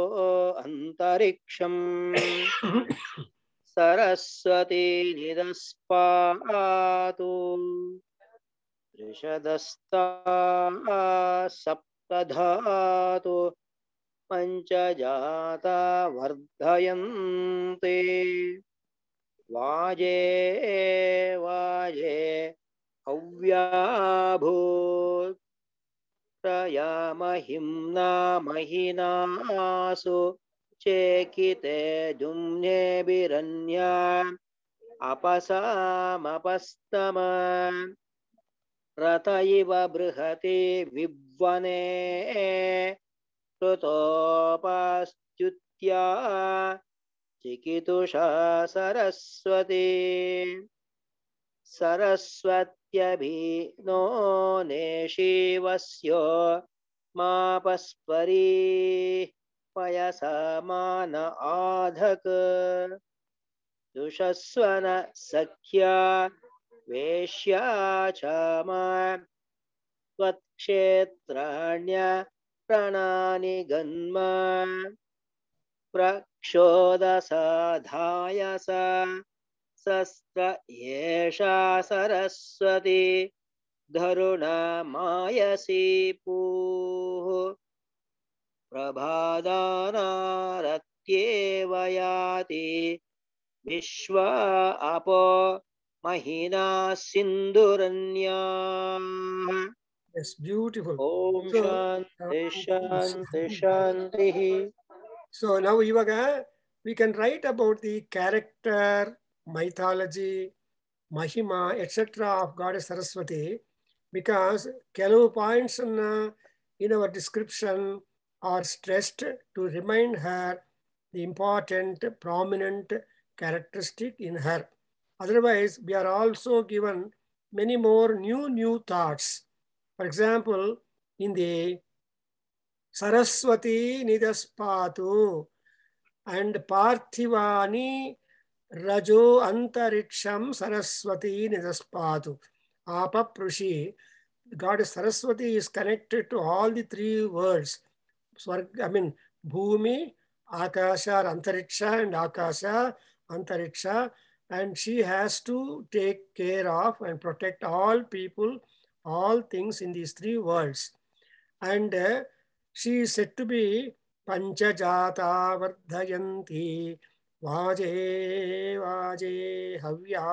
अंतरिक्षं सरस्वती निदस्पातु त्रिशदस्ता सप्तधातु पंचजाता वर्धयन्ते वाजे वाजे हव्याभूत् प्रयामहिम्ना महिनासु चेकिते जुम्नेभिरन्या अपसामपस्तम रथ इव बृहति विव्वने कृतोपस्तुत्या चिकितुषा सरस्वती सरस्वत्यभिनो नेशिवस्यो मापस्परी पयसमान आधक दुषस्वन सख्या वेश्या चमा त्वत्क्षेत्राण्य प्रणानि गन्म प्रक्षोदसाधायस शस्त्र येषा सरस्वती धरुणा मायसी पूः प्रभादानारत्येव याति विश्वा अपो महिना सिन्धुरन्याः. Yes, beautiful. Om Shanti Shanti Shanti. So now ivaga we can write about the character, mythology, mahima, etc. of Goddess Saraswati, because ಕೆಲವು points in our description are stressed to remind her the important, prominent characteristic in her. Otherwise, we are also given many more new thoughts. For example, in the Saraswati Nidaspatu and Parthivani Rajo Antariksham Saraswati Nidaspatu. Apaprushi, Goddess Saraswati is connected to all the 3 words. Bhumi, Akasha, Antariksha, and Akasha, Antariksha, and she has to take care of and protect all people, all things in these 3 words. And she is said to be Panchajata Vardhayanti Vaje Vaje Havya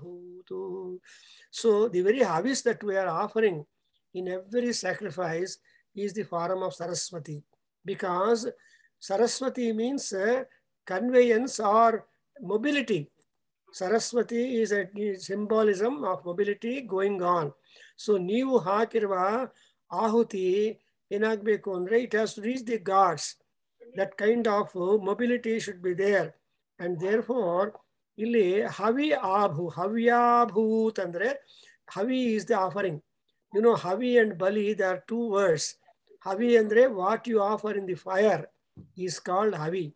Bhutu. So the very havis that we are offering in every sacrifice is the form of Saraswati, because Saraswati means conveyance or mobility. Saraswati is a symbolism of mobility going on. So ನೀವು ಹಾಕಿರುವ ಆಹುತಿ ಏನಾಗಬೇಕು ಅಂದ್ರೆ it has to reach the gods. That kind of mobility should be there. And therefore, ಇಲ್ಲಿ ಹವಿ ಆಭು, ಹವ್ಯಾಭೂತ್ ಅಂದ್ರೆ Havi is the offering. You know, havi and bali, there are 2 words. Havi andre what you offer in the fire is called havi.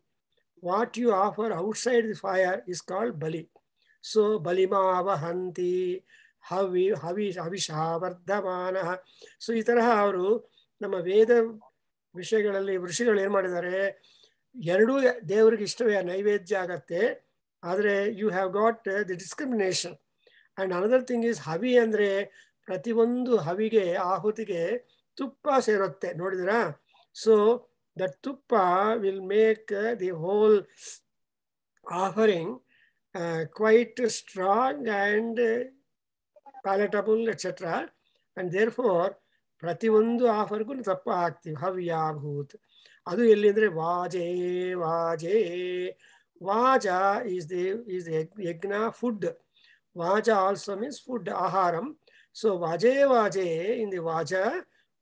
What you offer outside the fire is called bali. So balima avahanti havisha vardhamana. So ಈ ತರಹ ಅವರು ನಮ್ಮ ವೇದ ವಿಷಯಗಳಲ್ಲಿ ಋಷಿಗಳು ಏನು ಮಾಡಿದ್ದಾರೆ, 2 ದೇವರಿಗೆ ಇಷ್ಟವೇ ನೈವೇದ್ಯ ಆಗತ್ತೆ, ಆದರೆ you have got the discrimination. And another thing is havi ಅಂದ್ರೆ ಪ್ರತಿಯೊಂದು ಹವಿಗೆ ಆಹುತಿಗೆ ತುಪ್ಪ ಸೇರುತ್ತೆ, ನೋಡಿದಿರಾ? ಸೊ ದಟ್ ತುಪ್ಪ will make the whole offering quite strong and palatable, etc. And therefore ಪ್ರತಿಯೊಂದು ಆಫರ್ಗೂ ತಪ್ಪ ಹಾಕ್ತೀವಿ ಹವ್ಯಾಭೂತ್. ಅದು ಎಲ್ಲಿ ಅಂದ್ರೆ ವಾಜೇ ವಾಜೇ. Vaja is the yagna, food. Vaja also means food, aharam. So vaje vaje, in the vaja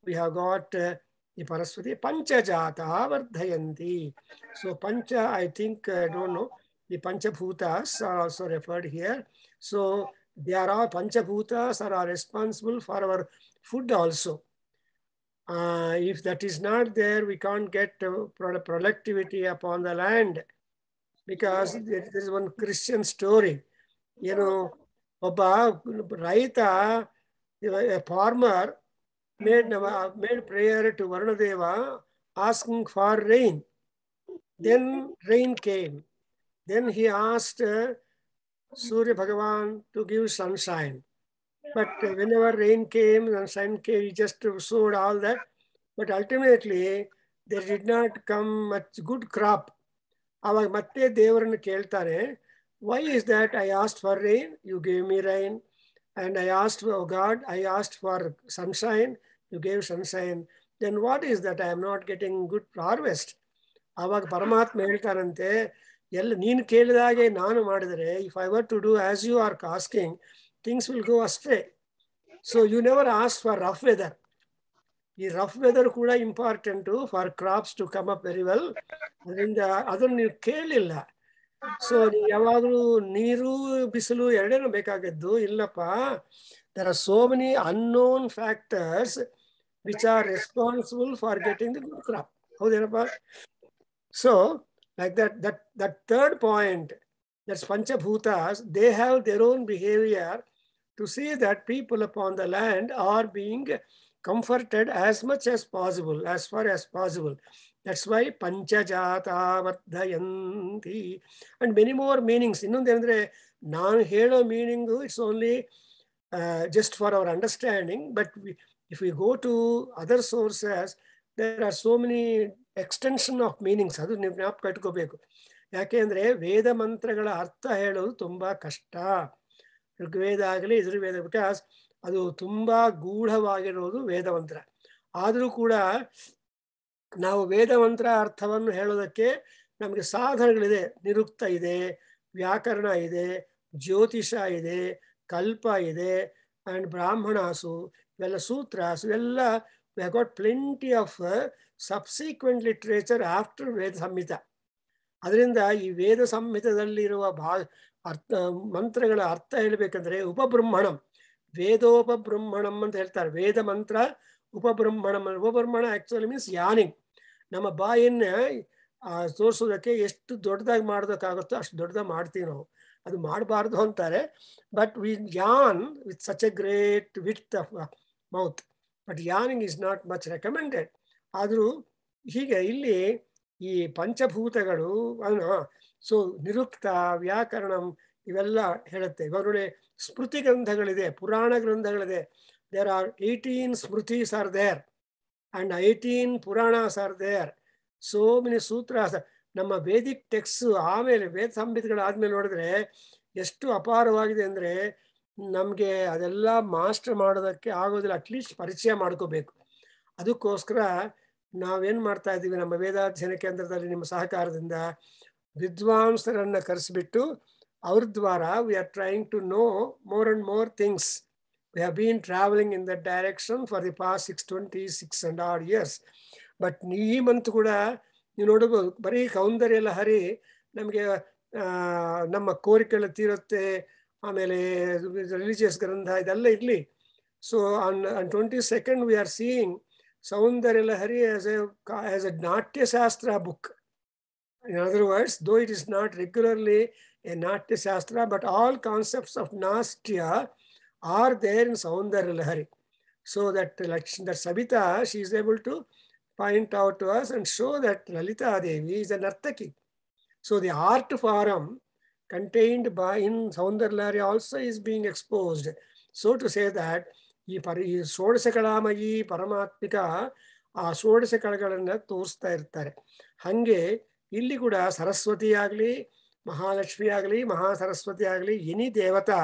we have got the Paraswati panchajata vardhayanti. So pancha, I think, I don't know, the panchabhutas are also referred here. So they are all panchabhutas are responsible for our food also. If that is not there, we can't get productivity upon the land. Because there is one Christian story. You know, Oba Raita, a farmer, made prayer to Varunadeva asking for rain. Then rain came. Then he asked Surya Bhagavan to give sunshine. But whenever rain came and sun came, he just sowed all that. But ultimately, there did not come much good crop. ಅವಾಗ ಮತ್ತೆ ದೇವರನ್ನು ಕೇಳ್ತಾರೆ, why is that I asked for rain, you gave me rain, and I asked, oh God, I asked for sunshine, you gave sunshine, then what is that I am not getting good harvest? ಅವಾಗ ಪರಮಾತ್ಮ ಹೇಳ್ತಾರಂತೆ, ಎಲ್ಲ ನೀನು ಕೇಳಿದಾಗೆ ನಾನು ಮಾಡಿದರೆ, if I were to do as you are asking, things will go astray. So you never asked for rough weather. ಈ rough weather ಕೂಡ important for crops to come up very well. ಅದರಿಂದ ಅದನ್ನು ನೀವು ಕೇಳಲಿಲ್ಲ. ಸೊ ನೀವು ಯಾವಾಗಲೂ ನೀರು ಬಿಸಿಲು ಎರಡೇನೂ ಬೇಕಾಗದ್ದು ಇಲ್ಲಪ್ಪ. There are so many unknown factors which are responsible for getting the good crop. ಹೌದೇನಪ್ಪ? So like that third point, that's ಪಂಚಭೂತಾಸ್, they have their own behaviour to see that people upon the land are being comforted as much as possible, as far as possible. That's why panchajata vardhayanti, and many more meanings. Innondu andre naan helo meaning, it's only just for our understanding, but if we go to other sources, there are so many extension of meanings. Adu ನೀವು ಜ್ಞಾಪಕ ಇಟ್ಕೋಬೇಕು. ಯಾಕೆ ಅಂದರೆ ವೇದ ಮಂತ್ರಗಳ ಅರ್ಥ ಹೇಳೋದು ತುಂಬಾ ಕಷ್ಟ. ಋಗ್ವೇದ ಆಗಲಿ ಯಜುರ್ವೇದ, ಬಿಕಾಸ್ ಅದು ತುಂಬಾ ಗೂಢವಾಗಿರೋದು ವೇದಮಂತ್ರ. ಆದರೂ ಕೂಡ ನಾವು ವೇದಮಂತ್ರ ಅರ್ಥವನ್ನು ಹೇಳೋದಕ್ಕೆ ನಮಗೆ ಸಾಧನಗಳಿದೆ. ನಿರುಕ್ತ ಇದೆ, ವ್ಯಾಕರಣ ಇದೆ, ಜ್ಯೋತಿಷ ಇದೆ, ಕಲ್ಪ ಇದೆ, ಆ್ಯಂಡ್ ಬ್ರಾಹ್ಮಣಾಸು, ಇವೆಲ್ಲ ಸೂತ್ರಾಸು, ಇವೆಲ್ಲ we have got plenty of subsequent literature after Veda Samhita. ಅದರಿಂದ ಈ ವೇದ ಸಂಹಿತದಲ್ಲಿರುವ ಅರ್ಥ ಮಂತ್ರಗಳ ಅರ್ಥ ಹೇಳಬೇಕಂದ್ರೆ ಉಪಬ್ರಹ್ಮಣಂ, ವೇದೋಪಬ್ರಹ್ಮಣಂ ಅಂತ ಹೇಳ್ತಾರೆ. ವೇದ ಮಂತ್ರ ಉಪಬ್ರಹ್ಮಣಂ. ಉಪಬ್ರಹ್ಮಣ ಆಕ್ಚುಲಿ ಮೀನ್ಸ್ ಯಾನಿಂಗ್. ನಮ್ಮ ಬಾಯಿನ ತೋರಿಸೋದಕ್ಕೆ ಎಷ್ಟು ದೊಡ್ಡದಾಗಿ ಮಾಡೋದಕ್ಕಾಗುತ್ತೋ ಅಷ್ಟು ದೊಡ್ಡದಾಗಿ ಮಾಡ್ತೀವಿ ನಾವು. ಅದು ಮಾಡಬಾರ್ದು ಅಂತಾರೆ. But we yawn with such a great width of mouth, but yawning is not much recommended. ಆದರೂ ಹೀಗೆ ಇಲ್ಲಿ ಈ ಪಂಚಭೂತಗಳು ಸೊ ನಿರುಕ್ತ, ವ್ಯಾಕರಣಂ ಇವೆಲ್ಲ ಹೇಳುತ್ತೆ. ಇವಾಗ ನೋಡಿ, ಸ್ಮೃತಿ ಗ್ರಂಥಗಳಿದೆ, ಪುರಾಣ ಗ್ರಂಥಗಳಿದೆ. ದೇರ್ ಆರ್ 18 ಸ್ಮೃತೀಸ್ ಆರ್ ದೇರ್ ಅಂಡ್ 18 ಪುರಾಣಾಸ್ ಆರ್ ದೇರ್. ಸೋ ಮೆನಿ ಸೂತ್ರಾಸ್. ನಮ್ಮ ವೇದಿಕ್ ಟೆಕ್ಸ್ಟ್ ಆಮೇಲೆ ವೇದ ಸಂಹಿತೆಗಳಾದ್ಮೇಲೆ ನೋಡಿದ್ರೆ ಎಷ್ಟು ಅಪಾರವಾಗಿದೆ ಅಂದರೆ ನಮಗೆ ಅದೆಲ್ಲ ಮಾಸ್ಟರ್ ಮಾಡೋದಕ್ಕೆ ಆಗೋದಿಲ್ಲ. ಅಟ್ಲೀಸ್ಟ್ ಪರಿಚಯ ಮಾಡ್ಕೋಬೇಕು. ಅದಕ್ಕೋಸ್ಕರ ನಾವೇನು ಮಾಡ್ತಾ ಇದ್ದೀವಿ, ನಮ್ಮ ವೇದಾಧ್ಯಯನ ಕೇಂದ್ರದಲ್ಲಿ ನಿಮ್ಮ ಸಹಕಾರದಿಂದ ವಿದ್ವಾಂಸರನ್ನು ಕರೆಸಿಬಿಟ್ಟು ಅವ್ರ ದ್ವಾರ we are trying to know more and more things. We have been traveling in that direction for the past 26 and odd years. But ಈ ಮಂತ್ ಕೂಡ ನೀವು ನೋಡಬಹುದು, ಬರೀ ಸೌಂದರ್ಯ ಲಹರಿ ನಮಗೆ ನಮ್ಮ ಕೋರಿಕೆಗಳು ತೀರುತ್ತೆ, ಆಮೇಲೆ ರಿಲಿಜಿಯಸ್ ಗ್ರಂಥ ಇದೆಲ್ಲ ಇರಲಿ. So on 22nd we are seeing Soundarya Lahari as a Natyashastra book. In other words, though it is not regularly a Natya Shastra, but all concepts of Nastya are there in Saundarya Lahari. So that Sabita, she is able to point out to us and show that Lalita Devi is a Nartaki. So the art form contained in Saundarya Lahari also is being exposed. So to say that ಈ ಷೋಡಶಕಳಾಮಯಿ ಪರಮಾತ್ಮಿಕ ಆ ಷೋಡಶಕಳಗಳನ್ನು ತೋರಿಸ್ತಾ ಇರ್ತಾರೆ. ಹಾಗೆ ಇಲ್ಲಿ ಕೂಡ ಸರಸ್ವತಿ ಆಗಲಿ, ಮಹಾಲಕ್ಷ್ಮಿ ಆಗಲಿ, ಮಹಾಸರಸ್ವತಿ ಆಗಲಿ, ಎನಿ ದೇವತಾ,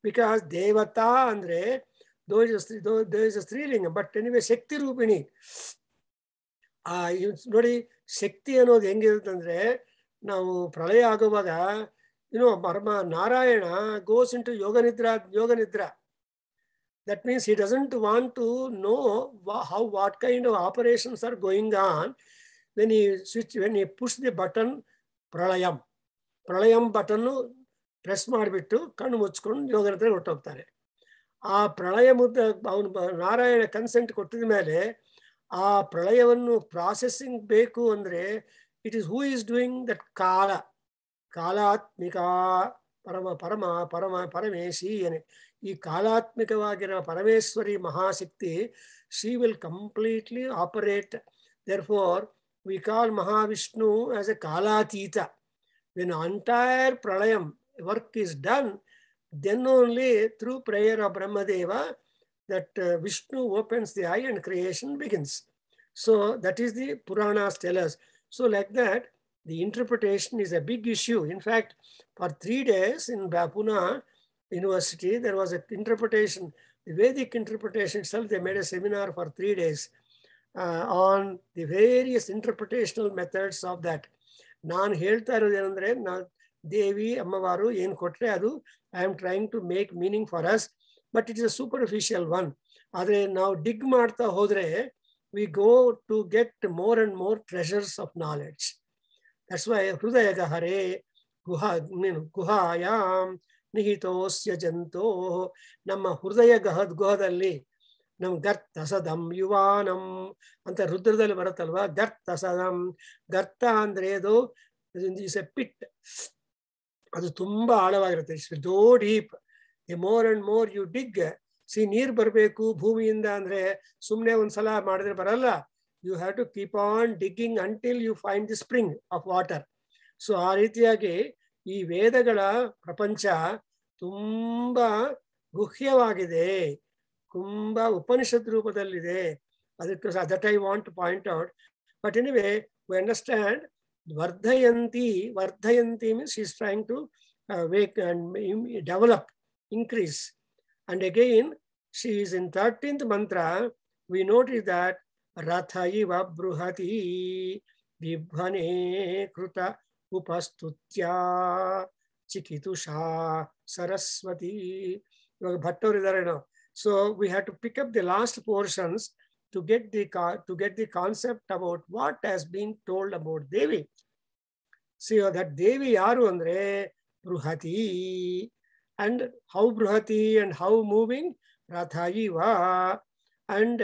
ಬಿಕಾಸ್ ದೇವತಾ ಅಂದರೆ ದೋ ಇಸ್ ಅ ಸ್ತ್ರೀಲಿಂಗ, ಬಟ್ ಎನಿವೆ ಶಕ್ತಿ ರೂಪಿಣಿ. ನೋಡಿ ಶಕ್ತಿ ಅನ್ನೋದು ಹೆಂಗಿರುತ್ತಂದ್ರೆ ನಾವು ಪ್ರಳಯ ಆಗುವಾಗ ಪರಮ Narayana goes into yoga nidra. That means he doesn't want to know what kind of operations are going on when he push the button pralayam button press ಮಾಡಿಬಿಟ್ಟು ಕಣ್ಣು ಮುಚ್ಕೊಂಡು ಯೋಗ ನಿದ್ರೆ ಹೊರಟೋಗ್ತಾರೆ. ಆ ಪ್ರಳಯ ಅವನು ನಾರಾಯಣ ಕನ್ಸೆಂಟ್ ಕೊಟ್ಟಿದ ಮೇಲೆ ಆ ಪ್ರಳಯವನ್ನು ಪ್ರಾಸೆಸಿಂಗ್ ಬೇಕು ಅಂದ್ರೆ it is who is doing that ಕಾಲಾತ್ಮಿಕ ಪರಮೇಶಿ ಈ ಕಾಲಾತ್ಮಿಕವಾಗಿರುವ Parameshwari Mahashakti she will completely operate. Therefore we call Mahavishnu as a ಕಾಲಾತೀತ. when entire pralayam work is done, then only through prayer of Brahmadeva that Vishnu opens the eye and creation begins. So that is the Puranas tell us. So like that, the interpretation is a big issue. In fact, for 3 days in Pune University, there was an interpretation, the Vedic interpretation itself. They made a seminar for 3 days on the various interpretational methods of that. ನಾನು ಹೇಳ್ತಾ ಇರೋದೇನೆಂದ್ರೆ ದೇವಿ ಅಮ್ಮವಾರು ಏನು ಕೊಟ್ರೆ ಅದು I am trying to make meaning for us, but it is a superficial one. ಆದರೆ ನಾವು dig ಮಾಡ್ತಾ ಹೋದ್ರೆ we go to get more and more treasures of knowledge. That's why ಹೃದಯ ಗಹರೆ ಗುಹಾಯಾಮ್ ನಿಹಿತೋಸ್ಯ ಜಂತೋ. ನಮ್ಮ ಹೃದಯ ಗುಹದಲ್ಲಿ ನಮ್ ಗರ್ತ ಸದಂ ಯುವಾನಂ ಅಂತ ರುದ್ರದಲ್ಲಿ ಬರುತ್ತಲ್ವಾ, ಗರ್ತ ಸದಂ. ಗರ್ತ ಅಂದ್ರೆ ಅದು ಇಸ್ ಎ ಪಿಟ್, ಅದು ತುಂಬಾ ಆಳವಾಗಿರುತ್ತೆ. It's though deep. The more and more you dig, ನೀರ್ ಬರಬೇಕು ಭೂಮಿಯಿಂದ ಅಂದ್ರೆ ಸುಮ್ನೆ ಒಂದ್ಸಲ ಮಾಡಿದ್ರೆ ಬರಲ್ಲ. You have to keep on digging until you find the spring of water. So ಆ ರೀತಿಯಾಗಿ ಈ ವೇದಗಳ ಪ್ರಪಂಚ ತುಂಬಾ ಗುಹ್ಯವಾಗಿದೆ, ತುಂಬಾ ಉಪನಿಷತ್ ರೂಪದಲ್ಲಿದೆ. ಅದಕ್ಕೆ that I want to point out. But anyway we understand ವರ್ಧಯಂತಿ means she is trying to wake and develop, increase. And again she is in 13th mantra. We notice that rathaiva bruhati vibhane kruta upastutya chikitusha saraswati. Bhattavaru idare now. So we have to pick up the last portions to get the concept about what has been told about Devi. See that Devi yaru andre Bruhati, and how Bruhati and how moving Rathaiva. And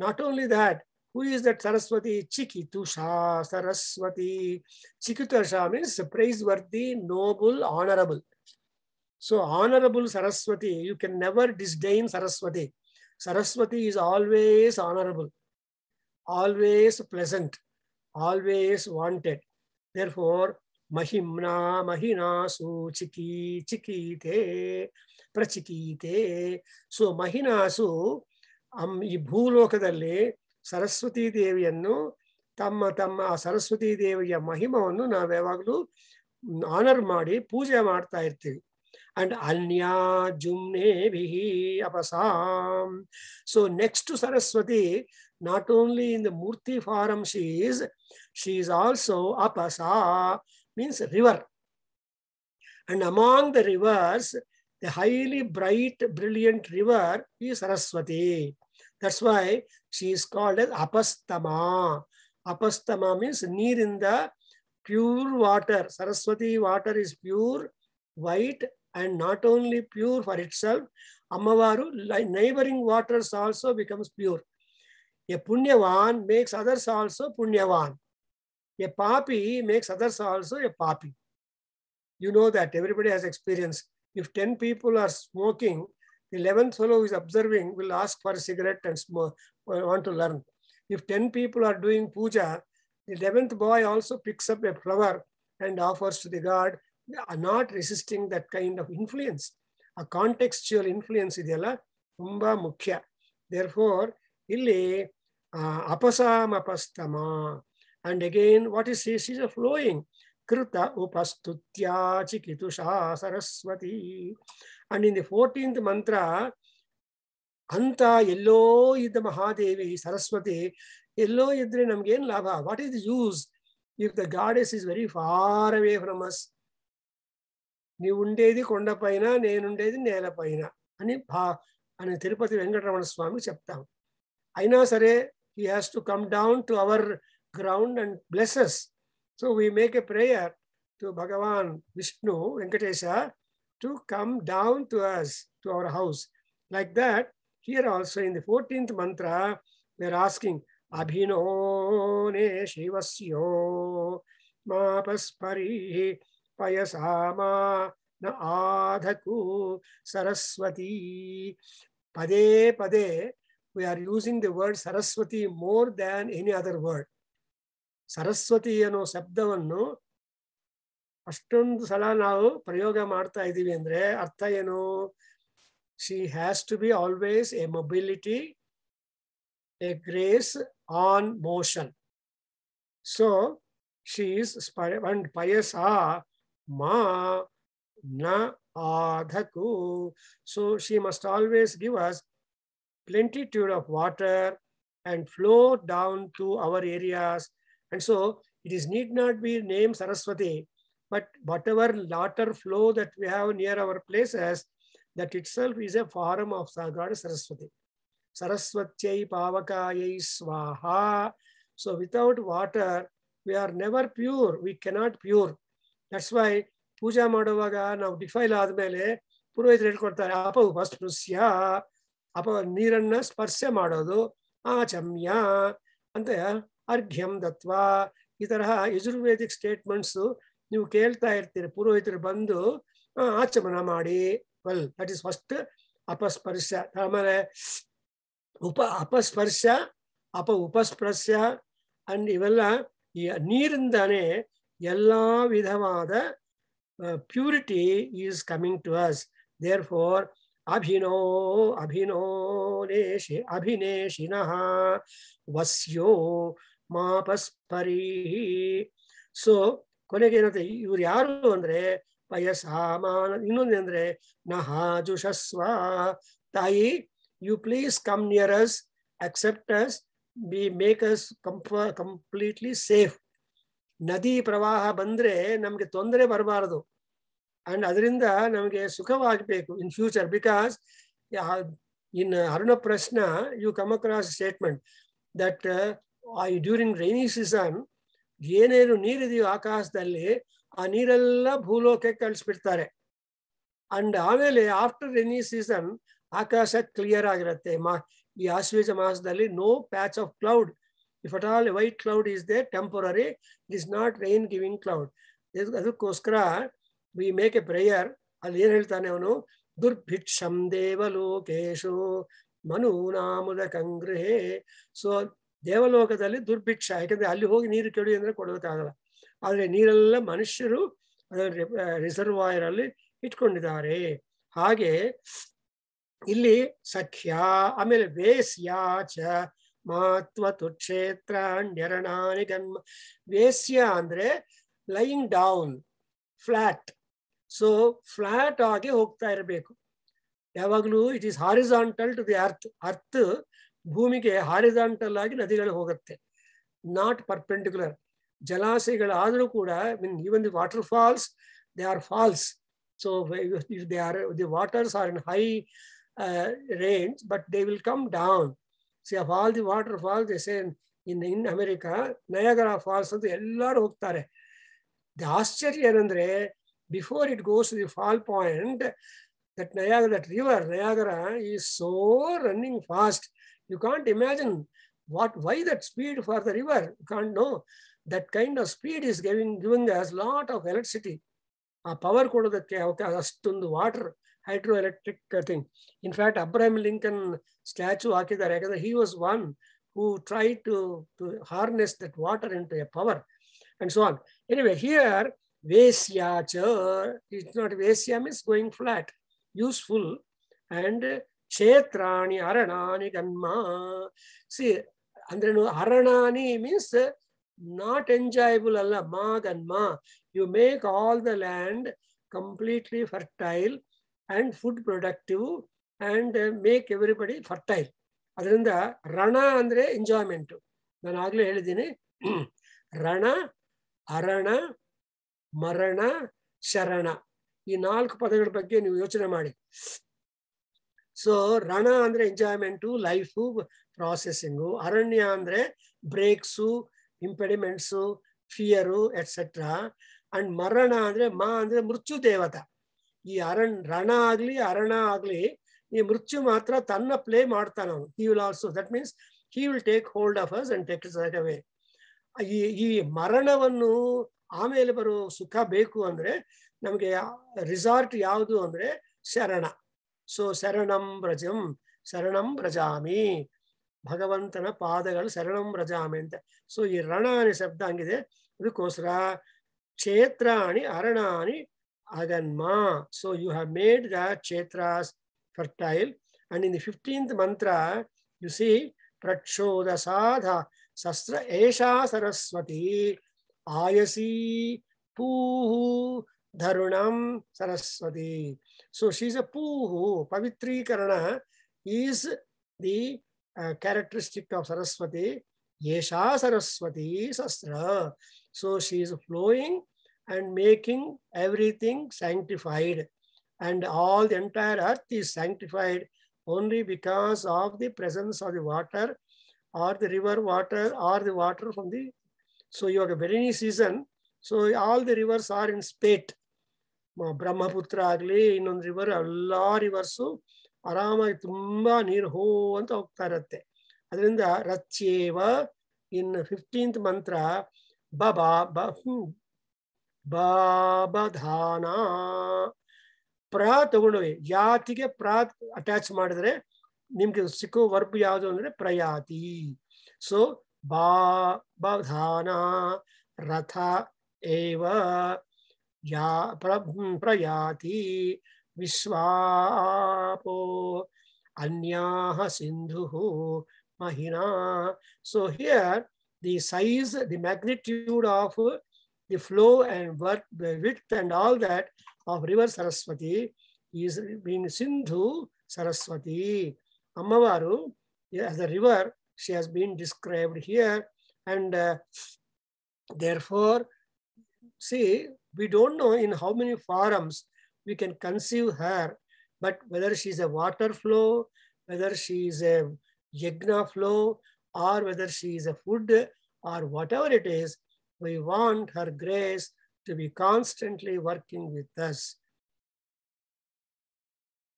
not only that, who is that Saraswati? Chikitusha Saraswati. Chikitusha means praiseworthy, noble, honorable. So honorable Saraswati, you can never disdain Saraswati. Saraswati is always honorable, always pleasant, always wanted. Therefore, Mahimna Mahinasu Chikite Prachikite. So Mahinasu ಈ ಭೂಲೋಕದಲ್ಲಿ ಸರಸ್ವತಿ ದೇವಿಯನ್ನು ತಮ್ಮ ಸರಸ್ವತಿ ದೇವಿಯ ಮಹಿಮವನ್ನು ನಾವು ಯಾವಾಗಲೂ honour ಮಾಡಿ ಪೂಜೆ ಮಾಡ್ತಾ ಇರ್ತೀವಿ. And Anya Jumnebihi Apasam. So next to Saraswati, not only in the Murti form she is also Apasa, means river. And among the rivers, the highly bright, brilliant river is Saraswati. That's why she is called as Apastama. Apastama means near in the pure water. Saraswati water is pure, white, and not only pure for itself, Ammavaru, like neighboring waters also becomes pure. A Punyavan makes others also Punyavan. A Papi makes others also a Papi. You know that everybody has experience. If 10 people are smoking, the 11th fellow who is observing will ask for a cigarette and smoke, want to learn. If 10 people are doing puja, the 11th boy also picks up a flower and offers to the god, are not resisting that kind of influence. A contextual influence ideyalla tumba mukhya. Therefore illi apasam apastama. And again what is she is a flowing kruta upastutya chikitusha saraswati. And in the 14th mantra anta yello idda Mahadevi Saraswati ಎಲ್ಲೋ ಇದ್ರೆ ನಮ್ಗೇನು ಲಾಭ? What is the use if the goddess is very far away from us? నీవు ఉండేది కొండపైన, నేనుండేది నేలపైన అని తిరుపతి వెంకటరమణ స్వామి చెప్తాం. అయినా సరే he has to come down to our ground and bless us. So we make a prayer to Bhagavan Vishnu Venkatesha to come down to us, to our house. Like that, here also in the 14th mantra, we are asking Abhinone Shivasyo Mapaspari Payasama Na Adhaku Saraswati. Pade Pade, we are using the word Saraswati more than any other word. Saraswati ಅನ್ನೋ ಶಬ್ದವನ್ನು ಅಷ್ಟೊಂದು ಸಲ ನಾವು ಪ್ರಯೋಗ ಮಾಡ್ತಾ ಇದ್ದೀವಿ ಅಂದ್ರೆ ಅರ್ಥ ಏನು? She has to be always a mobility, a grace on motion. So she is and payasa ma na adhaku. So she must always give us plenitude of water and flow down to our areas. And so it is need not be named Saraswati, but whatever water flow that we have near our places, that itself is a form of Goddess Saraswati. Saraswatyai Pavakayai Swaha. So without water, we are never pure. We cannot pure. That's why Puja Madavaga now defile admele Purohitru ಹೇಳ್ಕೊಡ್ತಾರೆ ಅಪ ಉಪಸ್ಪೃಶ್ಯ ಅಪ ನೀರನ್ನ ಸ್ಪರ್ಶ ಮಾಡೋದು ಆಚಮ್ಯ ಅಂತ ಅರ್ಘ್ಯಂ ದತ್ವಾ ಈ ತರಹ ಯಜುರ್ವೇದಿಕ್ statements ನೀವು ಕೇಳ್ತಾ ಇರ್ತೀರಿ. ಪುರೋಹಿತರು ಬಂದು ಆಚಮನ ಮಾಡಿ, ವೆಲ್ ದಟ್ ಇಸ್ ಫಸ್ಟ್ ಅಪಸ್ಪರ್ಶ. ಆಮೇಲೆ ಅಪಸ್ಪರ್ಶ ಅಪ ಉಪಸ್ಪರ್ಶ ಅಂಡ್ ಇವೆಲ್ಲ ಈ ನೀರಿಂದಾನೆ ಎಲ್ಲಾ ವಿಧವಾದ purity is coming to us. Therefore ಅಭಿನೇಶಿನಃ ವಸ್ಯೋ ಮಾಪಸ್ಪರಿ. ಸೊ ಕೊನೆಗೆ ಏನಂತೆ ಇವ್ರು ಯಾರು ಅಂದ್ರೆ ಪಯಸಾಮಾನ. ಇನ್ನೊಂದು ಅಂದ್ರೆ ನಹಾಜುಷಸ್ವ. ತಾಯಿ, you please come near us, accept us, make us completely safe. ನದಿ ಪ್ರವಾಹ ಬಂದ್ರೆ ನಮ್ಗೆ ತೊಂದರೆ ಬರಬಾರದು ಅಂಡ್ ಅದರಿಂದ ನಮಗೆ ಸುಖವಾಗಬೇಕು in future. Because in Aruna Prashna you come across statement that during rainy season ಏನೇನು ನೀರಿದೆಯೋ ಆಕಾಶದಲ್ಲಿ ಆ ನೀರೆಲ್ಲ ಭೂಲೋಕಕ್ಕೆ ಕಳಿಸ್ಬಿಡ್ತಾರೆ. ಅಂಡ್ ಆಮೇಲೆ ಆಫ್ಟರ್ ರೈನಿ ಸೀಸನ್ ಆಕಾಶ ಕ್ಲಿಯರ್ ಆಗಿರುತ್ತೆ. ಈ ಆಶ್ವೇಜ ಮಾಸದಲ್ಲಿ no patch of cloud. If at all white cloud is they temporary, it is not rain giving cloud. ಅದಕ್ಕೋಸ್ಕರ ವಿ ಮೇಕ್ ಎ ಪ್ರೇಯರ್. ಅಲ್ಲಿ ಏನ್ ಹೇಳ್ತಾನೆ ಅವನು? ದುರ್ಭಿಕ್ಷಂ ದೇವಲೋಕೇಶು ಮನೂನಾಮುದ ಕಂಗೃಹೇ. ಸೊ ದೇವಲೋಕದಲ್ಲಿ ದುರ್ಭಿಕ್ಷ, ಯಾಕಂದ್ರೆ ಅಲ್ಲಿ ಹೋಗಿ ನೀರು ಕೆಡಿ ಅಂದ್ರೆ ಕೊಡೋಕ್ಕಾಗಲ್ಲ. ಆದ್ರೆ ನೀರೆಲ್ಲ ಮನುಷ್ಯರು ರಿಸರ್ವಾಯರ್ ಅಲ್ಲಿ ಇಟ್ಕೊಂಡಿದ್ದಾರೆ. ಹಾಗೆ ಇಲ್ಲಿ ಸಖ್ಯ, ಆಮೇಲೆ ವೇಸ್ಯಾಚ ಮಹತ್ವ ತುಕ್ಷೇತ್ರ ನ್ಯರಣಾನಿ ಗನ್ಮ. ವೇಸ್ಯ ಅಂದ್ರೆ lying down, flat. So flat ಆಗಿ ಹೋಗ್ತಾ ಇರಬೇಕು ಯಾವಾಗಲೂ. It is horizontal to the earth. Earth ಭೂಮಿಗೆ ಹಾರಿಜಾಂಟಲ್ ಆಗಿ ನದಿಗಳು ಹೋಗುತ್ತೆ, ನಾಟ್ ಪರ್ಪೆಂಡಿಕ್ಯುಲರ್. ಜಲಾಶಯಗಳಾದರೂ ಕೂಡ even the waterfalls, they are falls. So the waters are in high range, but they will come down. See, of all the waterfalls, they say in America, Niagara Falls ಅಂತ ಎಲ್ಲರೂ ಹೋಗ್ತಾರೆ. The ಆಶ್ಚರ್ಯ ಏನಂದ್ರೆ, before it goes to the fall point, that river Niagara is so running fast. You can't imagine why that speed for the river. You can't know. That kind of speed is giving us lot of electricity. ಆ power ಕೊಡೋದಕ್ಕೆ ಅವಕಾಶ ಅಷ್ಟೊಂದು water hydro electric thing. In fact Abraham Lincoln statue ಹಾಕಿದ್ದಾರೆ, ಯಾಕಂದ್ರೆ he was one who try to harness that water in to a power and so on. Anyway here ವೇಸ್ಯಾಚ, it's not ವೇಸ್ಯ means going flat, useful. And ಕ್ಷೇತ್ರಾಣಿ ಅರಣಾನಿ ಗನ್ಮ. See ಅಂದ್ರೇನು? ಅರಣಾನಿ means not enjoyable alla, ma ganma. You make all the land completely fertile and food productive and make everybody fertile. ಅದರಿಂದ ರಣ ಅಂದ್ರೆ enjoyment, ನಾನು ಆಗ್ಲೇ ಹೇಳಿದ್ದೀನಿ, ರಣ, ಅರಣ, ಮರಣ, ಶರಣ, ಈ 4 ಪದಗಳ ಬಗ್ಗೆ ನೀವು ಯೋಚನೆ ಮಾಡಿ. ಸೊ ರಣ ಅಂದ್ರೆ ಎಂಜಾಯ್ಮೆಂಟು, ಲೈಫು, ಪ್ರಾಸೆಸಿಂಗು. ಅರಣ್ಯ ಅಂದ್ರೆ ಬ್ರೇಕ್ಸು, ಇಂಪೆಡಿಮೆಂಟ್ಸು, ಫಿಯರು ಎಟ್ಸೆಟ್ರಾ. ಅಂಡ್ ಮರಣ ಅಂದ್ರೆ ಅಂದ್ರೆ ಮೃತ್ಯು ದೇವತ. ಈ ರಣ ಆಗ್ಲಿ ಅರಣ ಆಗ್ಲಿ ಈ ಮೃತ್ಯು ಮಾತ್ರ ತನ್ನ ಪ್ಲೇ ಮಾಡ್ತಾನ ಅವನು. He will also, that means he will take hold of us and take it right ಅವೇ. ಈ ಮರಣವನ್ನು ಆಮೇಲೆ ಬರೋ ಸುಖ ಬೇಕು ಅಂದ್ರೆ ನಮಗೆ ರಿಸಾರ್ಟ್ ಯಾವುದು ಅಂದ್ರೆ ಶರಣ. ಸೊ ಶರಣಂ ಬ್ರಜಂ, ಶರಣಂ ಬ್ರಜಾಮಿ, ಭಗವಂತನ ಪಾದಗಳು ಶರಣಂ ಬ್ರಜಾಮಿ ಅಂತ. ಸೊ ಈ ರಣ ಅನೆ ಶಬ್ದ ಹಂಗಿದೆ. ಅದಕ್ಕೋಸ್ಕರ ಕ್ಷೇತ್ರಾಣಿ ಅರಣಾನಿ ಅಗನ್ಮ. So you have made the ಕ್ಷೇತ್ರಾಸ್ fertile. And in the 15th mantra, you see, prakshoda sadha sastra esha saraswati ayasi puhu dharunam saraswati. So she's a puhu. Pavitrikarana is the characteristic of Saraswati. Esha saraswati sastra. So she is flowing and making everything sanctified. And all the entire earth is sanctified only because of the presence of the water or the river water or the water from the. So you have a rainy season. So all the rivers are in spate. Brahmaputra agli innond river, alla rivers ಆರಾಮಾಗಿ ತುಂಬಾ ನೀರು ಹೋ ಅಂತ ಹೋಗ್ತಾ ಇರುತ್ತೆ. ಅದರಿಂದ ರಚ್ಯೇವ ಇನ್ 15th ಮಂತ್ರ ಬಾಬಧಾನ. ಪ್ರ ತಗೊಂಡೋಗಿ ಯಾತಿಗೆ ಪ್ರ ಅಟ್ಯಾಚ್ ಮಾಡಿದ್ರೆ ನಿಮ್ಗೆ ಸಿಕ್ಕೋ ವರ್ಬ್ ಯಾವುದು ಅಂದ್ರೆ ಪ್ರಯಾತಿ. ಸೊ ಬಾಬಧಾನ ರಥ ಏವ ಪ್ರಯಾತಿ ವಿಶ್ವಾಪೋ ಅನ್ಯಾಹ ಸಿಂಧು ಮಹಿನಾ. So here the size, the magnitude of the flow and width and all that of river Saraswati is being Sindhu Saraswati. Ammavaru, as a river, she has been described here. And therefore, see, we don't know in how many forms we can conceive her, but whether she is a water flow, whether she is a yagna flow, or whether she is a food, or whatever it is, we want her grace to be constantly working with us.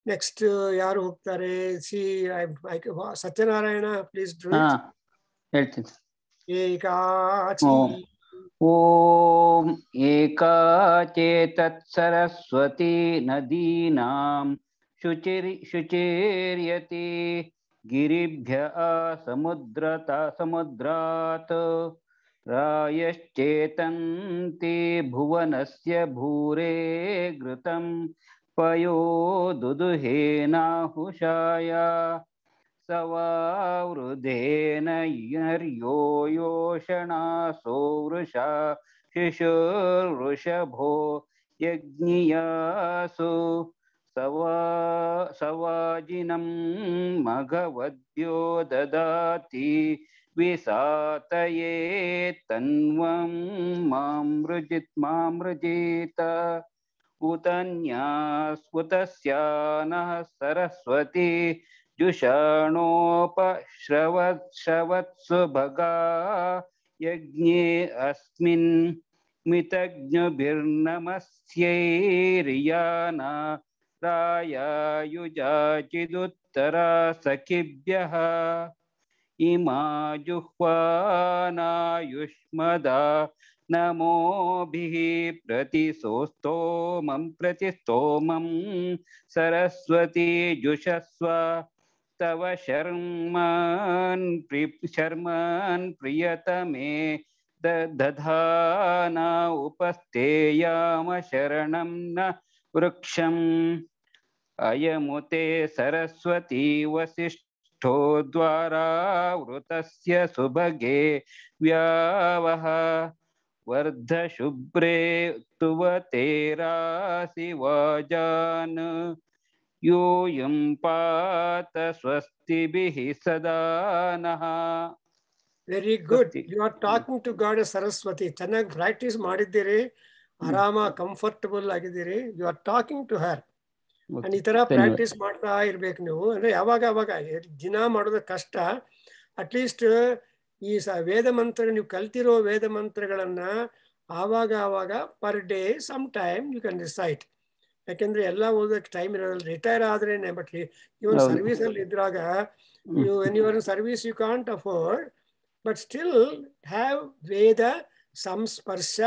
Next, yaru hogtare? See, Satyanarayana, please do it. ಹೇಳ್ತೀನಿ. Ekachi. ಓಂ ಏಕಾ ಚೇತತ್ ಸರಸ್ವತಿ ನದೀನಾಂ ಶುಚಿರ್ಯತಿ ಗಿರಿಭ್ಯ ಸಮುದ್ರಾತ್ ರಾಯಶ್ಚೇತಂತಿ ಭುವನಸ್ಯ ಭೂರೇ ಘೃತಂ ಪಯೋ ದುದುಹೇನಾಹುಷಾಯ ಸವಾವೃಧೇನ ಯರ್ಯೋ ಯೋಷಣಾಸೋ ವೃಷಾ ಶಿಶುರ್ವೃಷಭೋ ಯಜ್ಞಿಯಾಸು ಸವಾಜಿನಂ ಮಘವದ್ಯೋ ದದಾತಿ ವಿಸಾತಯೇ ತನ್ವಂ ಮಾಮೃಜಿತ ಉತಸ್ಯಾನಃ ಸರಸ್ವತಿ ಜುಷಾಣೋಪಶ್ರವತ್ಸು ಭಗಾ ಯಜ್ಞೇ ಅಸ್ಮಿನ್ ಮಿತಜ್ಞಭಿರ್ನಮಸ್ಯೈರ್ಯಾನ ರಾಯಾಯುಜಾಚಿದುತ್ತರಾ ಸಖಿಭ್ಯಃ ಇಮಾ ಜುಹ್ವಾನಾಯುಷ್ಮದಾ ನಮೋಭಿಃ ಪ್ರತಿಸ್ತೋಮಂ ಸರಸ್ವತಿ ಜುಷಸ್ವ ತವ ಶರ್ಮನ್ ಪ್ರಿಯತಮೇ ದಧಾನ ಉಪಸ್ಥೇಯಾಮ ಶರಣಂ ನ ವೃಕ್ಷಂ ಅಯಮುತೆ ಸರಸ್ವತಿ ವಸಿಷ್ಠೋ ದ್ವಾರಾ ವೃತಸ್ಯ ಸುಭಗೆ ವ್ಯಾವಹ ವರ್ಧಶುಭ್ರೇ ತುವತೇರಾಸಿ ವಾಜಾನ್ ಯೂಯಂ ಪಾತ ಸ್ವಸ್ತಿಭಿಃ ಸದಾ ನಃ. Very good. ಗೊತ್ತಿ. You are talking to God Saraswati. ಚೆನ್ನಾಗಿ ಪ್ರಾಕ್ಟೀಸ್ ಮಾಡಿದ್ದೀರಿ, ಆರಾಮ ಕಂಫರ್ಟಬಲ್ ಆಗಿದ್ದೀರಿ. You are talking to her. And ಈ ತರ ಧನ್ಯವಾದ. ಪ್ರಾಕ್ಟೀಸ್ ಮಾಡ್ತಾ ಇರ್ಬೇಕು ನೀವು. ಅಂದ್ರೆ ಯಾವಾಗ ದಿನ ಮಾಡೋದು ಕಷ್ಟ. ಅಟ್ಲೀಸ್ಟ್ ಈ ವೇದ ಮಂತ್ರ ನೀವು ಕಲ್ತಿರೋ ವೇದ ಮಂತ್ರಗಳನ್ನ ಆವಾಗ per day some time you can recite. ಯಾಕೆಂದ್ರೆ ಎಲ್ಲ ಓದೋಕೆ ಟೈಮ್ ಇರೋದಿಲ್ಲ, ರಿಟೈರ್ ಆದ್ರೇನೆ. ಬಟ್ ಇವನ್ ಹೌದು. ಸರ್ವಿಸ್ ಅಲ್ಲಿ ಇದ್ರಾಗ when you are in service you can't afford, but still have ವೇದ ಸಂಸ್ಪರ್ಶ,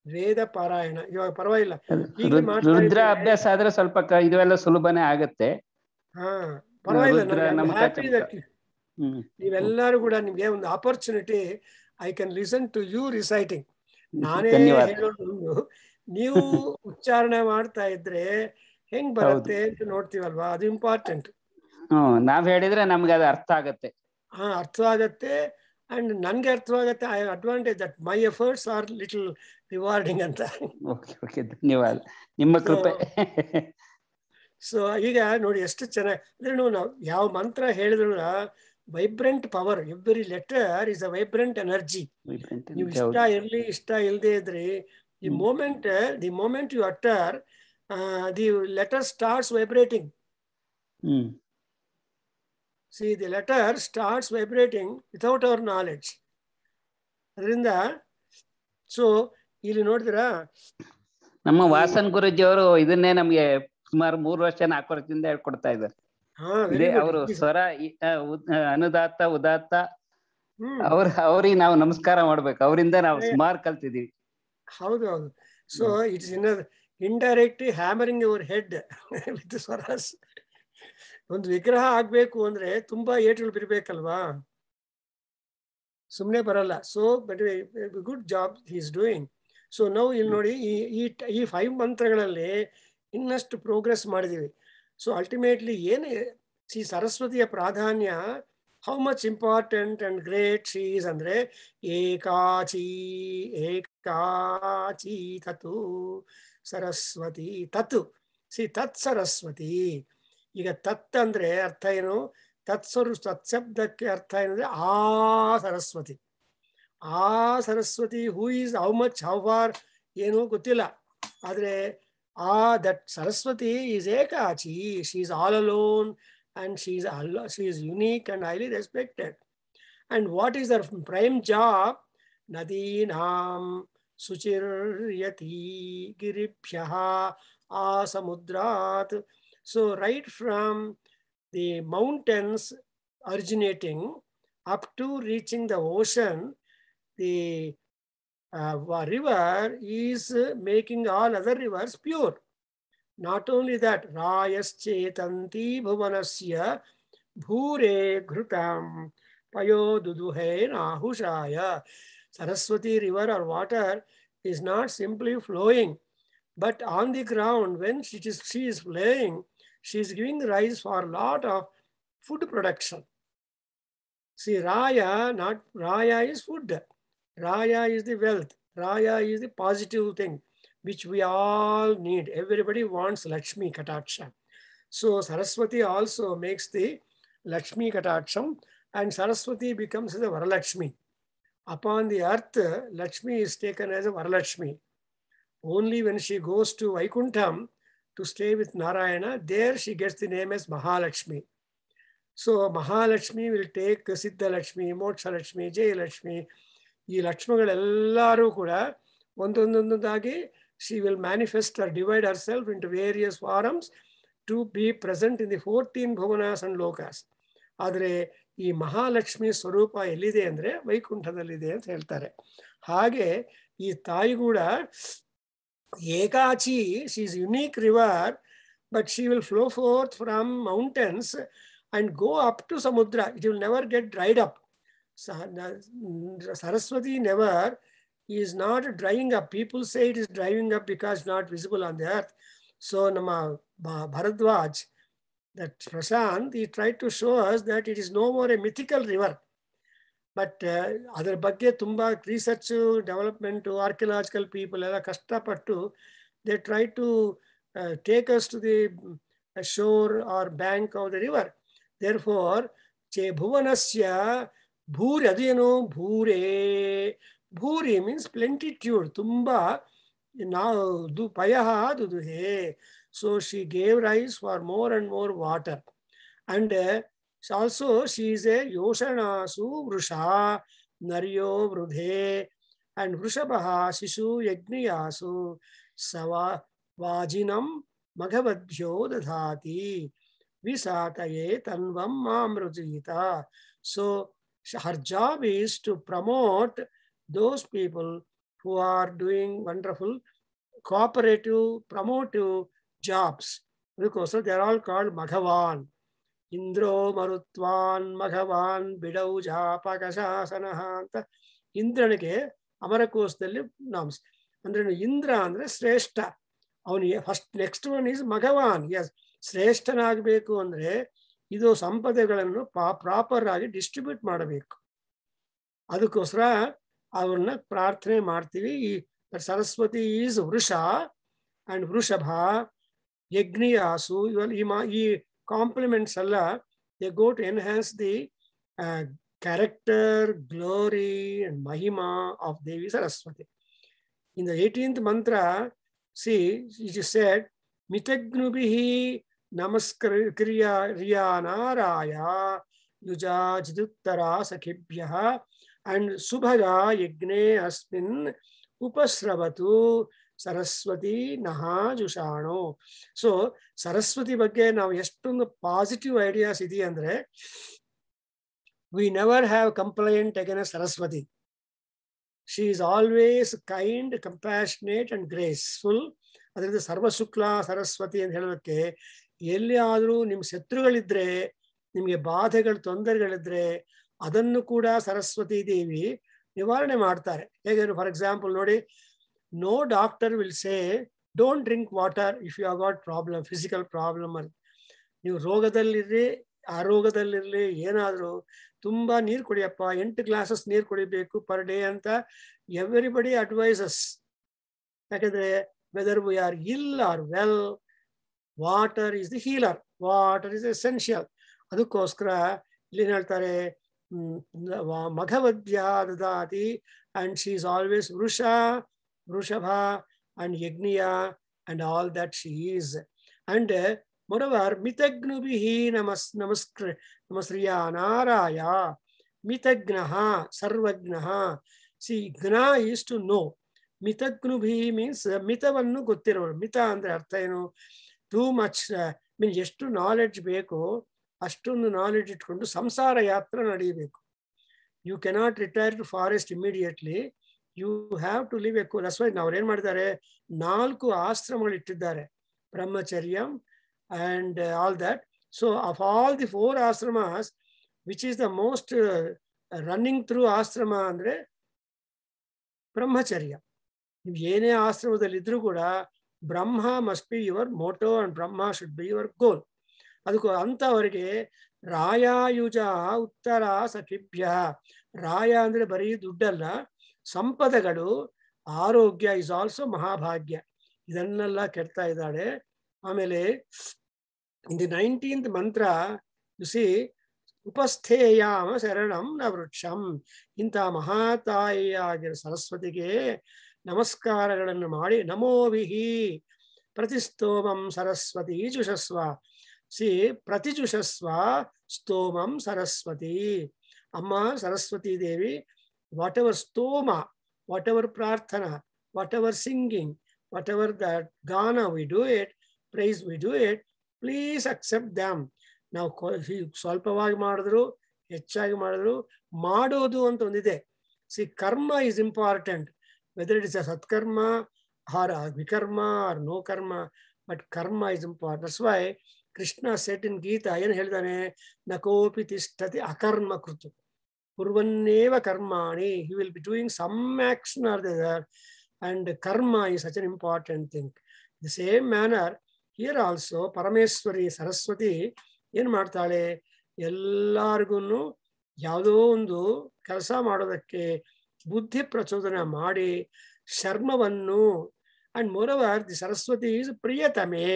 ವೇದ ಪಾರಾಯಣ. ಇವಾಗ ಪರವಾಗಿಲ್ಲ, ಈಗಲೇ ಮಾಡ್ತಾ ರುದ್ರ ಇದ್ದೀರಿ. ಅಭ್ಯಾಸ ಆದ್ರೆ ಸ್ವಲ್ಪ ಇದೆಲ್ಲ ಸುಲಭನೇ ಆಗತ್ತೆ. ಹಾ ಪರವಾಗಿಲ್ಲ. ರುದ್ರ ನಮಕ ಹ್ಯಾಪಿ ಚಮಕ. ದಟ್ ನೀವೆಲ್ಲರೂ ಕೂಡ ನಿಮ್ಗೆ ಒಂದು opportunity. I can listen to you reciting. ನಾನೇ ಧನ್ಯವಾದ. ಹೇಳೋದು ನೀವು ಉಚ್ಚಾರಣೆ ಮಾಡ್ತಾ ಇದ್ರೆ ಹೆಂಗ್ ಬರುತ್ತೆ ಅಂತ ನೋಡ್ತೀವಲ್ವಾ, ಅದು ಇಂಪಾರ್ಟೆಂಟ್. ನಾವ್ ಹೇಳಿದ್ರೆ ನಮ್ಗೆ ಅದು ಅರ್ಥ ಆಗತ್ತೆ. ಹಾ, ಅರ್ಥವಾಗತ್ತೆ. ಅಂಡ್ ನನ್ಗೆ ಅರ್ಥವಾಗತ್ತೆ. I advantage that my efforts are little rewarding ಅಂತ. ಓಕೆ ಧನ್ಯವಾದ, ನಿಮ್ಮ ಕೃಪೆ. ಸೊ ಈಗ ನೋಡಿ ಎಷ್ಟು ಚೆನ್ನಾಗಿ ಅಂದ್ರೆ ನಾವು ಯಾವ ಮಂತ್ರ ಹೇಳಿದ್ರು vibrant power. Every letter is a vibrant energy. ನೀವು ಇಷ್ಟ ಇರ್ಲಿ ಇಷ್ಟ ಇಲ್ಲದೆ ಇದ್ರಿ, the moment you utter the letter starts vibrating. See, the letter starts vibrating without our knowledge. ಅದರಿಂದ ಸೊ ಇಲ್ಲಿ ನೋಡಿದ್ರಾ, ನಮ್ಮ ವಾಸನ್ ಗುರುಜಿ ಅವರು ಇದನ್ನೇ ನಮ್ಗೆ ಸುಮಾರು 3 ವರ್ಷ 4 ವರ್ಷದಿಂದ ಹೇಳ್ಕೊಡ್ತಾ ಇದ್ದಾರೆ. ಇದೇ ಅವರು ಸ್ವರ ಅನುದಾತ್ತ ಉದಾತ್ತ ಅವ್ರಿಗೆ ನಾವು ನಮಸ್ಕಾರ ಮಾಡ್ಬೇಕು. ಅವರಿಂದ ನಾವು ಸುಮಾರು ಕಲ್ತಿದೀವಿ. ಹೌದು. So it's indirectly hammering your head with ಸ್ವರಾಸ್. ಒಂದು ವಿಗ್ರಹ ಆಗ್ಬೇಕು ಅಂದ್ರೆ ತುಂಬಾ ಏಟುಗಳು ಬಿರ್ಬೇಕಲ್ವಾ, ಸುಮ್ಮನೆ ಬರಲ್ಲ. So but good job he is doing. So ನಾವು ಇಲ್ಲಿ ನೋಡಿ ಈ 5 ಮಂತ್ರಗಳಲ್ಲಿ ಇನ್ನಷ್ಟು ಪ್ರೋಗ್ರೆಸ್ ಮಾಡಿದೀವಿ. ಸೊ ಅಲ್ಟಿಮೇಟ್ಲಿ ಏನು ಸರಸ್ವತಿಯ ಪ್ರಾಧಾನ್ಯ, how much important and great she is ಅಂದ್ರೆ ಏಕಾಚಿ ತತು ಸರಸ್ವತಿ ತತ್. ತತ್ ಸರಸ್ವತಿ. ಈಗ ತತ್ ಅಂದ್ರೆ ಅರ್ಥ ಏನು? ತತ್ಶಬ್ದಕ್ಕೆ ಅರ್ಥ ಏನಂದ್ರೆ ಆ ಸರಸ್ವತಿ. ಆ Saraswati who is how much how far ಏನು ಗೊತ್ತಿಲ್ಲ, ಆದ್ರೆ ದಟ್ ಸರಸ್ವತಿ ಈಸ್ ಏಕಾಚಿ. She is all alone and she is unique and highly respected. And what is her prime job? Nadinam suchiryati giribhyaha asamudrat. So right from the mountains originating up to reaching the ocean, the river is making all other rivers pure. Not only that, Rayaschetanti Bhuvanasya Bhure Ghrutam Payo Duduhe Nahushaya. Saraswati river or water is not simply flowing, but on the ground when she is flowing, she is giving rise for a lot of food production. See, Raya is food. Raya is the wealth. Raya is the positive thing which we all need. Everybody wants Lakshmi Kataksha. So Saraswati also makes the Lakshmi Kataksham, and Saraswati becomes the Varalakshmi. Upon the earth, Lakshmi is taken as a Varalakshmi. Only when she goes to Vaikuntham to stay with Narayana, there she gets the name as Mahalakshmi. So Mahalakshmi will take Siddha Lakshmi, Moksha Lakshmi, Jaya Lakshmi. ಈ ಲಕ್ಷ್ಮಿಗಳೆಲ್ಲರೂ ಕೂಡ ಒಂದೊಂದೊಂದಾಗಿ she will manifest or divide herself into various forms to be present in the 14 bhuvanas and lokas. ಆದರೆ ಈ ಮಹಾಲಕ್ಷ್ಮಿ ಸ್ವರೂಪ ಎಲ್ಲಿದೆ ಅಂದ್ರೆ ವೈಕುಂಠದಲ್ಲಿದೆ ಅಂತ ಹೇಳ್ತಾರೆ. ಹಾಗೆ ಈ ತಾಯಿ ಕೂಡ ಏಕಾಚಿ, she is unique river, but she will flow forth from mountains and go up to samudra. It will never get dried up. Saraswati never is not drying up. People say it is drying up because it's not visible on the earth. So Nama Bharadwaj, that Prashant, he tried to show us that it is no more a mythical river. But ಅದರ ಬಗ್ಗೆ ತುಂಬಾ research, development, archaeological people ಎಲ್ಲ ಕಷ್ಟಪಟ್ಟು they try to take us to the shore or bank of the river. Therefore, Che Bhuvanasya ಭೂರಿ ಅದೇನು ಭೂರೇ, ಭೂರಿ means ಪ್ಲೆಂಟಿಟ್ಯೂಡ್, ತುಂಬಾ ನಾವು ಪಯಃ ದುದುಹೇ. So she gave rise for more and more water. And also she is a yoshanasu vrusha naryo vrudhe. And vrushabha shishu yagniyasu sava vajinam maghavadhyo dadhati visataye tanvam mamrujita. So her job is to promote those people who are doing wonderful cooperative, promotive jobs. Because they are all called Maghavan. Indro Marutvan Maghavan Bidauja Pakashasanaha anta ಇಂದ್ರನಿಗೆ ಅಮರಕೋಶದಲ್ಲಿ norms. ಅಂದ್ರೆ ಇಂದ್ರ ಅಂದ್ರೆ ಶ್ರೇಷ್ಠ. ಅವನಿಗೆ first next one is ಮಘವಾನ್. Yes, ಶ್ರೇಷ್ಠನಾಗಬೇಕು ಅಂದ್ರೆ ಇದು ಸಂಪದೆಗಳನ್ನು proper ಆಗಿ ಡಿಸ್ಟ್ರಿಬ್ಯೂಟ್ ಮಾಡಬೇಕು. ಅದಕ್ಕೋಸ್ಕರ ಅವ್ರನ್ನ ಪ್ರಾರ್ಥನೆ ಮಾಡ್ತೀವಿ. ಈ ಸರಸ್ವತಿ ಈಸ್ ವೃಷ ಅಂಡ್ ವೃಷಭ ಯಜ್ಞಿಯಾಸು. ಈ ಕಾಂಪ್ಲಿಮೆಂಟ್ಸ್ ಎಲ್ಲ they go to enhance the character, glory and mahima of Devi Saraswati. In the 18th mantra, see, it is said, mitagnubihi namaskriya riyanaraya yuja jiduttara sakhibhyah and subhaga yagne asmin upasravatu Saraswati naha jushano. So, Saraswati ಬಗ್ಗೆ ನಾವು ಎಷ್ಟೊಂದು positive ideas ಇದೆ ಅಂದ್ರೆ, we never have complaint against Saraswati. She is always kind, compassionate and graceful. ಅದರಿಂದ ಸರ್ವಶುಕ್ಲ ಸರಸ್ವತಿ ಅಂತ ಹೇಳೋದಕ್ಕೆ, ಎಲ್ಲಿಯಾದರೂ ನಿಮ್ಮ ಶತ್ರುಗಳಿದ್ರೆ, ನಿಮಗೆ ಬಾಧೆಗಳು ತೊಂದರೆಗಳಿದ್ರೆ ಅದನ್ನು ಕೂಡ ಸರಸ್ವತಿ ದೇವಿ ನಿವಾರಣೆ ಮಾಡ್ತಾರೆ. ಹೇಗೆ ಫಾರ್ ಎಕ್ಸಾಂಪಲ್ ನೋಡಿ, no doctor will say don't drink water if you have got problem, physical problem. ನೀವು ರೋಗದಲ್ಲಿರ್ರಿ ಆರೋಗ್ಯದಲ್ಲಿರಲಿ ಏನಾದರೂ ತುಂಬಾ ನೀರು ಕುಡಿಯಪ್ಪ, 8 ಗ್ಲಾಸಸ್ ನೀರು ಕುಡಿಬೇಕು ಪರ್ ಡೇ ಅಂತ ಎವ್ರಿಬಡಿ ಅಡ್ವೈಸಸ್. ಯಾಕಂದ್ರೆ whether we are ill or well, water is the healer, water is essential. ಅದಕ್ಕೋಸ್ಕರ ಇಲ್ಲಿ ಹೇಳ್ತಾರೆ ಮಘವದ್ಯ ದದಾತಿ ಅಂಡ್ ಶಿ ಇಸ್ ಆಲ್ವೇಸ್ ವೃಷಭ ಅಂಡ್ ಯಜ್ಞಿಯ and all that she is. And moreover mitagnubihi namasriya naraya mitagnaha sarvagnaha. See, gna is to know. Mitagnubihi means ಮಿತವನ್ನು ಗೊತ್ತಿರೋರು. ಮಿತ ಅಂದ್ರೆ ಅರ್ಥ ಏನು? ಟೂ ಮಚ್ ಮೀನ್ಸ್ ಎಷ್ಟು ನಾಲೆಡ್ಜ್ ಬೇಕೋ ಅಷ್ಟೊಂದು ನಾಲೆಡ್ಜ್ ಇಟ್ಕೊಂಡು ಸಂಸಾರ ಯಾತ್ರೆ ನಡೆಯಬೇಕು. You cannot retire to forest immediately, you have to live a cool. ಅಸ್ವೈ ಅವ್ರು ಏನ್ ಮಾಡಿದ್ದಾರೆ, 4 ಆಶ್ರಮಗಳು ಇಟ್ಟಿದ್ದಾರೆ, ಬ್ರಹ್ಮಚರ್ಯಂ and all that. So of all the 4 ashramas, which is the most running through ashrama andre brahmacharya. ನೀವು ಏನೇ ಆಶ್ರಮದಲ್ಲಿ ಇದ್ರೂ ಕೂಡ Brahma must be your motto and Brahma should be your goal. ಅದಕ್ಕೂ ಅಂತವರಿಗೆ ರಾಯಾಯುಜ ಉತ್ತರ ಸಖಿಭ್ಯ. ರಾಯ ಅಂದ್ರೆ ಬರೀ ದುಡ್ಡಲ್ಲ, ಸಂಪದಗಳು, ಆರೋಗ್ಯ ಇಸ್ ಆಲ್ಸೋ ಮಹಾಭಾಗ್ಯ. ಇದನ್ನೆಲ್ಲ ಕೆಡ್ತಾ ಇದ್ದಾಳೆ. ಆಮೇಲೆ in the 19th mantra, you see, ಉಪಸ್ಥೇಯಾಮ ಶರಣಂ ನ ವೃಕ್ಷಂ. ಇಂಥ ಮಹಾತಾಯಿಯಾಗಿರ ಸರಸ್ವತಿಗೆ ನಮಸ್ಕಾರಗಳನ್ನು ಮಾಡಿ, ನಮೋವಿಹಿ ಪ್ರತಿಸ್ತೋಮಂ ಸರಸ್ವತಿ ಜುಷಸ್ವ. ಸಿ ಪ್ರತಿಜುಷಸ್ವ ಸ್ತೋಮಂ ಸರಸ್ವತಿ. ಅಮ್ಮ ಸರಸ್ವತಿ ದೇವಿ, ವಾಟ್ ಎವರ್ ಸ್ತೋಮ, ವಾಟ್ ಎವರ್ ಪ್ರಾರ್ಥನಾ, whatever singing, whatever that ಗಾನ we do it, praise we do it, please accept them. ನಾವು ಸ್ವಲ್ಪವಾಗಿ ಮಾಡಿದ್ರು ಹೆಚ್ಚಾಗಿ ಮಾಡಿದ್ರು ಮಾಡೋದು ಅಂತ ಒಂದಿದೆ. See karma is important, whether it is a ಸತ್ಕರ್ಮ ಆರ್ ವಿಕರ್ಮ or no karma, but karma is important. That's why Krishna said in Gita ಏನು ಹೇಳಿದಾನೆ, ನ ಕೋಪಿ ತಿಷ್ಠತಿ ಅಕರ್ಮ ಕೃತು ಕುರ್ವನ್ನೇವ ಕರ್ಮಾಣಿ. He will be doing some action or there, and karma is such an important thing. The same manner here also Parameshwari Saraswati ಏನ್ ಮಾಡ್ತಾಳೆ, ಎಲ್ಲಾರ್ಗು ಯಾವುದೋ ಒಂದು ಕೆಲಸ ಮಾಡೋದಕ್ಕೆ ಬುದ್ಧಿ ಪ್ರಚೋದನೆ ಮಾಡಿ ಶರ್ಮವನ್ನು. And moreover the Saraswati is ಪ್ರಿಯತಮೆ.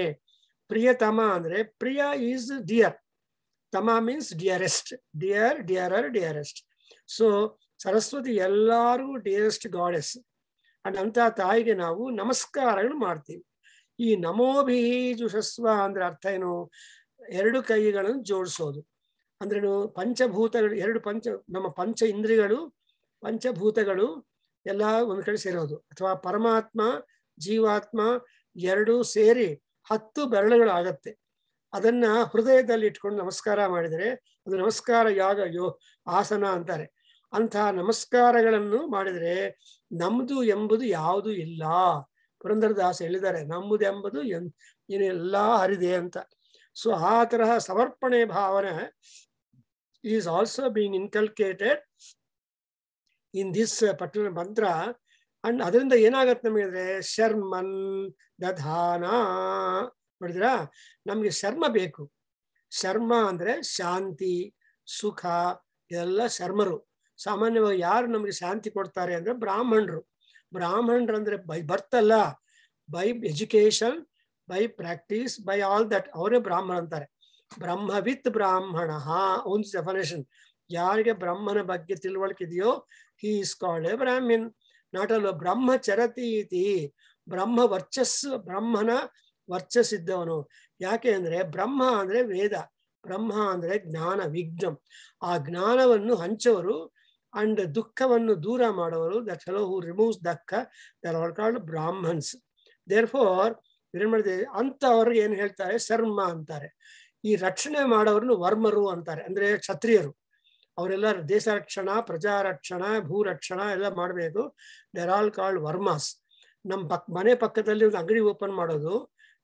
ಪ್ರಿಯತಮ ಅಂದ್ರೆ ಪ್ರಿಯ ಈಸ್ ಡಿಯರ್, ತಮ means dearest, dear, dearer, dearest. So Saraswati ಎಲ್ಲಾರು ಡಿಯರೆಸ್ಟ್ ಗಾಡೆಸ್. ಅಂಡ್ ಅಂತ ತಾಯಿಗೆ ನಾವು ನಮಸ್ಕಾರಗಳು ಮಾಡ್ತೀವಿ. ಈ ನಮೋಭಿಜುಷಸ್ವ ಅಂದ್ರೆ ಅರ್ಥ ಏನು? ಎರಡು ಕೈಗಳನ್ನು ಜೋಡಿಸೋದು ಅಂದ್ರೆ ಪಂಚಭೂತಗಳು, ನಮ್ಮ ಪಂಚ ಇಂದ್ರಿಯಗಳು, ಪಂಚಭೂತಗಳು ಎಲ್ಲ ಒಂದ್ ಕಡೆ ಸೇರೋದು. ಅಥವಾ ಪರಮಾತ್ಮ ಜೀವಾತ್ಮ ಎರಡು ಸೇರಿ 10 ಬೆರಳುಗಳು ಆಗತ್ತೆ. ಅದನ್ನ ಹೃದಯದಲ್ಲಿ ಇಟ್ಕೊಂಡು ನಮಸ್ಕಾರ ಮಾಡಿದರೆ ಅದು ನಮಸ್ಕಾರ ಆಸನ ಅಂತಾರೆ. ಅಂತಹ ನಮಸ್ಕಾರಗಳನ್ನು ಮಾಡಿದರೆ ನಮ್ದು ಎಂಬುದು ಯಾವುದು ಇಲ್ಲ. ಪುರಂದರದಾಸ ಹೇಳಿದ್ದಾರೆ, ನಮ್ಮದು ಎಂಬುದು ಏನು ಎಲ್ಲಾ ಹರಿದೆ ಅಂತ. ಸೊ ಆ ತರಹ ಸಮರ್ಪಣೆ ಭಾವನೆ is also being inculcated in this particular ಮಂತ್ರ. ಅಂಡ್ ಅದರಿಂದ ಏನಾಗತ್ತೆ ನಮಗೆ ಅಂದ್ರೆ ಶರ್ಮನ್ ದಧಾನ. ನೋಡಿದ್ರಾ, ನಮ್ಗೆ ಶರ್ಮ ಬೇಕು. ಶರ್ಮ ಅಂದ್ರೆ ಶಾಂತಿ, ಸುಖ, ಇದೆಲ್ಲ ಶರ್ಮರು. ಸಾಮಾನ್ಯವಾಗಿ ಯಾರು ನಮ್ಗೆ ಶಾಂತಿ ಕೊಡ್ತಾರೆ ಅಂದ್ರೆ ಬ್ರಾಹ್ಮಣರು. ಬ್ರಾಹ್ಮಣರು ಅಂದ್ರೆ ಬೈ ಬರ್ತ್ ಅಲ್ಲ, by education, by practice, by all that ಅವರೇ ಬ್ರಾಹ್ಮಣ ಅಂತಾರೆ. ಬ್ರಹ್ಮವಿತ್ ಬ್ರಾಹ್ಮಣ ಒಂದು ಡೆಫಿನೇಷನ್. ಯಾರಿಗೆ ಬ್ರಹ್ಮನ ಬಗ್ಗೆ ತಿಳುವಳಿಕೆ ಇದೆಯೋ he is called A Brahmin. Not ಅಲ್ಲ ಬ್ರಹ್ಮಚರತಿ ಇತಿ, ಬ್ರಹ್ಮ ವರ್ಚಸ್ಸು, ಬ್ರಹ್ಮನ ವರ್ಚಸ್ಸಿದ್ದವನು. ಯಾಕೆ ಅಂದ್ರೆ ಬ್ರಹ್ಮ ಅಂದ್ರೆ ವೇದ, ಬ್ರಹ್ಮ ಅಂದ್ರೆ ಜ್ಞಾನ, ವಿಜ್ಞಂ. ಆ ಜ್ಞಾನವನ್ನು ಹಂಚೋರು ಅಂಡ್ ದುಃಖವನ್ನು ದೂರ ಮಾಡೋರು, ದಟ್ ಫೆಲೋ ಹೂ ರಿಮೂವ್ಸ್ ದುಃಖ, ದರ್ ಆರ್ ಕಾಲ್ಡ್ ಬ್ರಾಹ್ಮನ್ಸ್. ದೇರ್ಫೋರ್ ಏನ್ ಮಾಡಿದೆ ಅಂತ ಅವ್ರಿಗೆ ಏನ್ ಹೇಳ್ತಾರೆ? ಶರ್ಮ ಅಂತಾರೆ. ಈ ರಕ್ಷಣೆ ಮಾಡೋರನ್ನು ವರ್ಮರು ಅಂತಾರೆ, ಅಂದ್ರೆ ಕ್ಷತ್ರಿಯರು. ಅವರೆಲ್ಲ ದೇಶ ರಕ್ಷಣಾ, ಪ್ರಜಾ ರಕ್ಷಣಾ, ಭೂ ರಕ್ಷಣಾ ಎಲ್ಲ ಮಾಡಬೇಕು. ದೇರ್ ಆಲ್ ಕಾಲ್ಡ್ ವರ್ಮಾಸ್. ನಮ್ಮ ಮನೆ ಪಕ್ಕದಲ್ಲಿ ಒಂದು ಅಂಗಡಿ ಓಪನ್ ಮಾಡೋದು,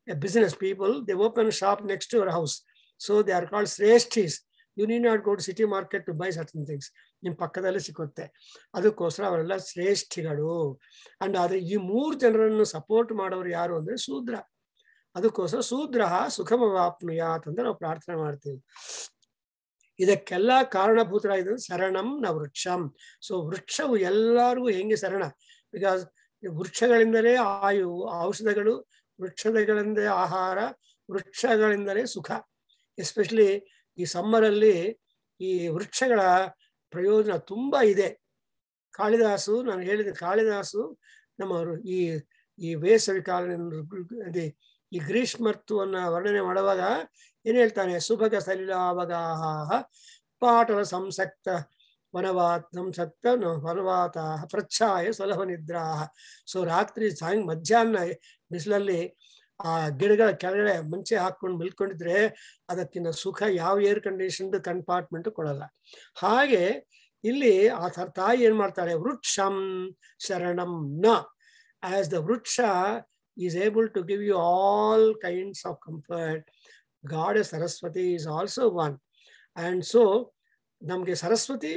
business people, they open shop next to your house. So they are called ಶ್ರೇಷ್ಠೀಸ್. You need not go to city market to buy certain things. ನಿಮ್ಮ ಪಕ್ಕದಲ್ಲೇ ಸಿಕ್ಕುತ್ತೆ. ಅದಕ್ಕೋಸ್ಕರ ಅವರೆಲ್ಲ ಶ್ರೇಷ್ಠಿಗಳು. ಅಂಡ್ ಆದ್ರೆ ಈ 3 ಜನರನ್ನು ಸಪೋರ್ಟ್ ಮಾಡೋರು ಯಾರು ಅಂದ್ರೆ ಶೂದ್ರ. ಅದಕ್ಕೋಸ್ಕರ ಶೂದ್ರ ಸುಖಮವಾಪ್ನುಯಾತ್ ಅಂತ ನಾವು ಪ್ರಾರ್ಥನೆ ಮಾಡ್ತೀವಿ. ಇದಕ್ಕೆಲ್ಲ ಕಾರಣಭೂತರಾಗಿದ್ದು ಶರಣಂ ನ ವೃಕ್ಷಂ. ಸೊ ವೃಕ್ಷವು ಎಲ್ಲರಿಗೂ ಹೆಂಗೆ ಶರಣ? ಬಿಕಾಸ್ ವೃಕ್ಷಗಳಿಂದಲೇ ಆಯು, ಔಷಧಗಳು, ವೃಕ್ಷಗಳಿಂದಲೇ ಆಹಾರ, ವೃಕ್ಷಗಳಿಂದಲೇ ಸುಖ. ಎಸ್ಪೆಷಲಿ ಈ ಸಮ್ಮರಲ್ಲಿ ಈ ವೃಕ್ಷಗಳ ಪ್ರಯೋಜನ ತುಂಬಾ ಇದೆ. ಕಾಳಿದಾಸು, ನಾನು ಹೇಳಿದ ಕಾಳಿದಾಸು ನಮ್ಮ ಈ ವೇಸವಿ ಕಾಲ, ಈ ಗ್ರೀಷ್ಮತ್ವವನ್ನು ವರ್ಣನೆ ಮಾಡುವಾಗ ಏನ್ ಹೇಳ್ತಾನೆ? ಸುಭಗ ಸಲಿಲಾವಗಾಹ ಪಾಟಲ ಸಂಸಕ್ತ ವನವಾತ್ ಸಂಸಕ್ತ ವನವಾತ ಪ್ರಚ್ಛಾಯ ಸಲಹ ನಿದ್ರಾಹ. ಸೊ ರಾತ್ರಿ ಮಧ್ಯಾಹ್ನ ಬಿಸಿಲಲ್ಲಿ ಆ ಗಿಡಗಳ ಕೆಳಗಡೆ ಮುಂಚೆ ಹಾಕೊಂಡು ಮಲ್ಕೊಂಡಿದ್ರೆ ಅದಕ್ಕಿಂತ ಸುಖ ಯಾವ ಏರ್ ಕಂಡೀಷನ್ ಕಂಪಾರ್ಟ್ಮೆಂಟ್ ಕೊಡಲ್ಲ. ಹಾಗೆ ಇಲ್ಲಿ ಆ ತಾಯಿ ಏನ್ ಮಾಡ್ತಾರೆ? ವೃಕ್ಷಂ ಶರಣಂ ನ. ಆಸ್ ದ ವೃಕ್ಷ is able to give you all kinds of comfort, Goddess Saraswati is also one. And so namge Saraswati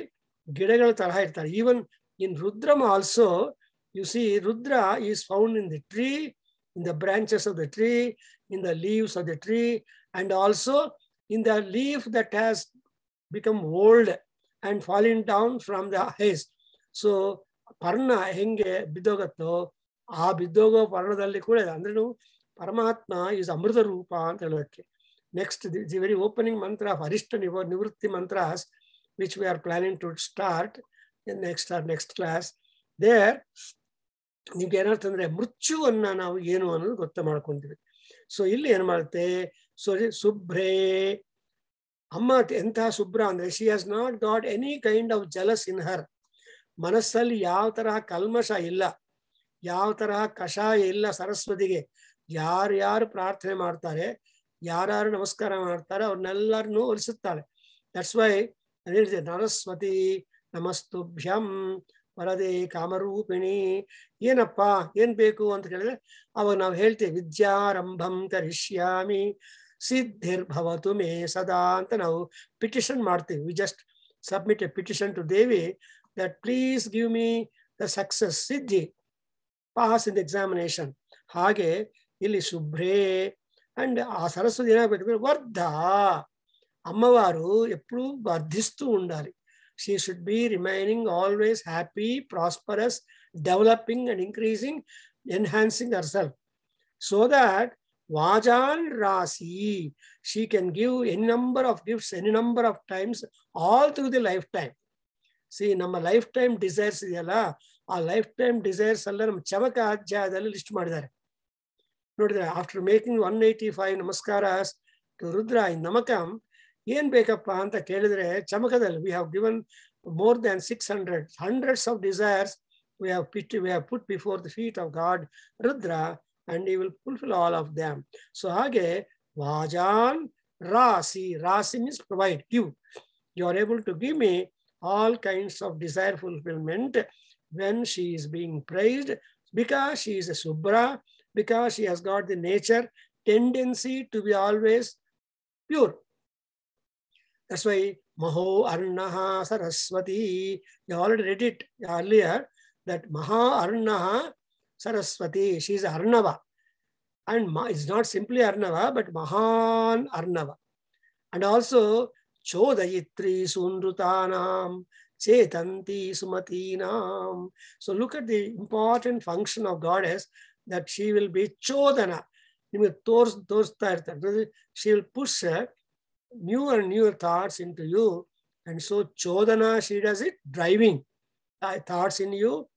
gidagal taraha irtare. Even in Rudram also, you see Rudra is found in the tree, in the branches of the tree, in the leaves of the tree, and also in the leaf that has become old and fallen down from the haze. So parna henge bidogatto, ಆ ಬಿದ್ದೋಗೋ ಪರ್ಣದಲ್ಲಿ ಕೂಡ ಇದೆ. ಅಂದ್ರೆ ಪರಮಾತ್ಮ is ಅಮೃತ ರೂಪ ಅಂತ ಹೇಳೋದಕ್ಕೆ. Next the very opening mantra of ಅರಿಷ್ಟ ನಿವೃತ್ತಿ mantras which we are planning to start in next class. There ನಿಮ್ಗೆ ಏನಂತಂದ್ರೆ ಮೃತ್ಯುವನ್ನ ನಾವು ಏನು ಅನ್ನೋದು ಗೊತ್ತ ಮಾಡ್ಕೊಂತೀವಿ. ಸೊ ಇಲ್ಲಿ ಏನ್ ಮಾಡುತ್ತೆ? ಸೊ ಶುಭ್ರೇ ಅಮ್ಮ ಎಂತಹ ಶುಭ್ರ ಅಂದ್ರೆ she has not got any kind of jealous in her. ಮನಸ್ಸಲ್ಲಿ ಯಾವ ತರಹ ಕಲ್ಮಶ ಇಲ್ಲ, ಯಾವ ತರಹ ಕಷಾಯ ಇಲ್ಲ ಸರಸ್ವತಿಗೆ. ಯಾರ್ಯಾರು ಪ್ರಾರ್ಥನೆ ಮಾಡ್ತಾರೆ, ಯಾರ್ಯಾರು ನಮಸ್ಕಾರ ಮಾಡ್ತಾರೆ ಅವ್ರನ್ನೆಲ್ಲರನ್ನೂ ಒಲಿಸುತ್ತಾಳೆ. ದಟ್ಸ್ ವೈ ಹೇಳಿದೆ ನರಸ್ವತಿ ನಮಸ್ತುಭ್ಯಂ ವರದೆ ಕಾಮರೂಪಿಣಿ. ಏನಪ್ಪ ಏನ್ ಬೇಕು ಅಂತ ಕೇಳಿದ್ರೆ ಅವಾಗ ನಾವು ಹೇಳ್ತೇವೆ ವಿದ್ಯಾರಂಭಂ ಕರಿಷ್ಯಾಮಿ ಸಿದ್ಧಿರ್ಭವತು ಮೇ ಸದಾ ಅಂತ ನಾವು ಪಿಟಿಷನ್ ಮಾಡ್ತೀವಿ. We just submit a petition to Devi that please give me the success, ಸಿದ್ಧಿ, ಪಾಸ್ ಇನ್ ಎಕ್ಸಾಮಿನೇಷನ್. ಹಾಗೆ ಇಲ್ಲಿ ಶುಭ್ರೇ ಅಂಡ್ ಆ ಸರಸ್ವತಿ ಏನಾಗಬೇಕಂದ್ರೆ ವರ್ಧ, అమ్మవారు ఎప్పుడు వర్ధిస్తూ ఉండాలి. She should be remaining always happy, prosperous, developing and increasing, enhancing herself, so that Vajan Rasi, she can give any number of gifts, any number of times, all through the lifetime. See, ನಮ್ಮ life time desires ಇದೆಯಲ್ಲ, ಆ life time desires ಎಲ್ಲ ನಮ್ಮ ಚಮಕ ಅಧ್ಯಾಯದಲ್ಲಿ list ಮಾಡಿದ್ದಾರೆ ನೋಡಿದ್ರೆ. After making 185 ನಮಸ್ಕಾರಸ್ to Rudra ಇನ್ ನಮಕಂ, ಏನ್ ಬೇಕಪ್ಪ ಅಂತ ಕೇಳಿದ್ರೆ ಚಮಕದಲ್ಲಿ we have given more than 600 hundreds of desires we have put before the feet of God Rudra, and he will fulfill all of them. So hage vajan rasi means provide, give. You are able to give me all kinds of desire fulfillment when she is being praised, because she is a Subra, because she has got the nature tendency to be always pure. That's why Maho Arnaha Saraswati, you already read it earlier, that Maha Arnaha Saraswati, she is Arnava. And it's not simply Arnava, but Mahan Arnava. And also Chodayitri Sundrutanam Chetanti Sumatinam. So look at the important function of goddess, that she will be Chodana. She will push newer and newer thoughts into you. And so Chodana, she does it, driving thoughts in you.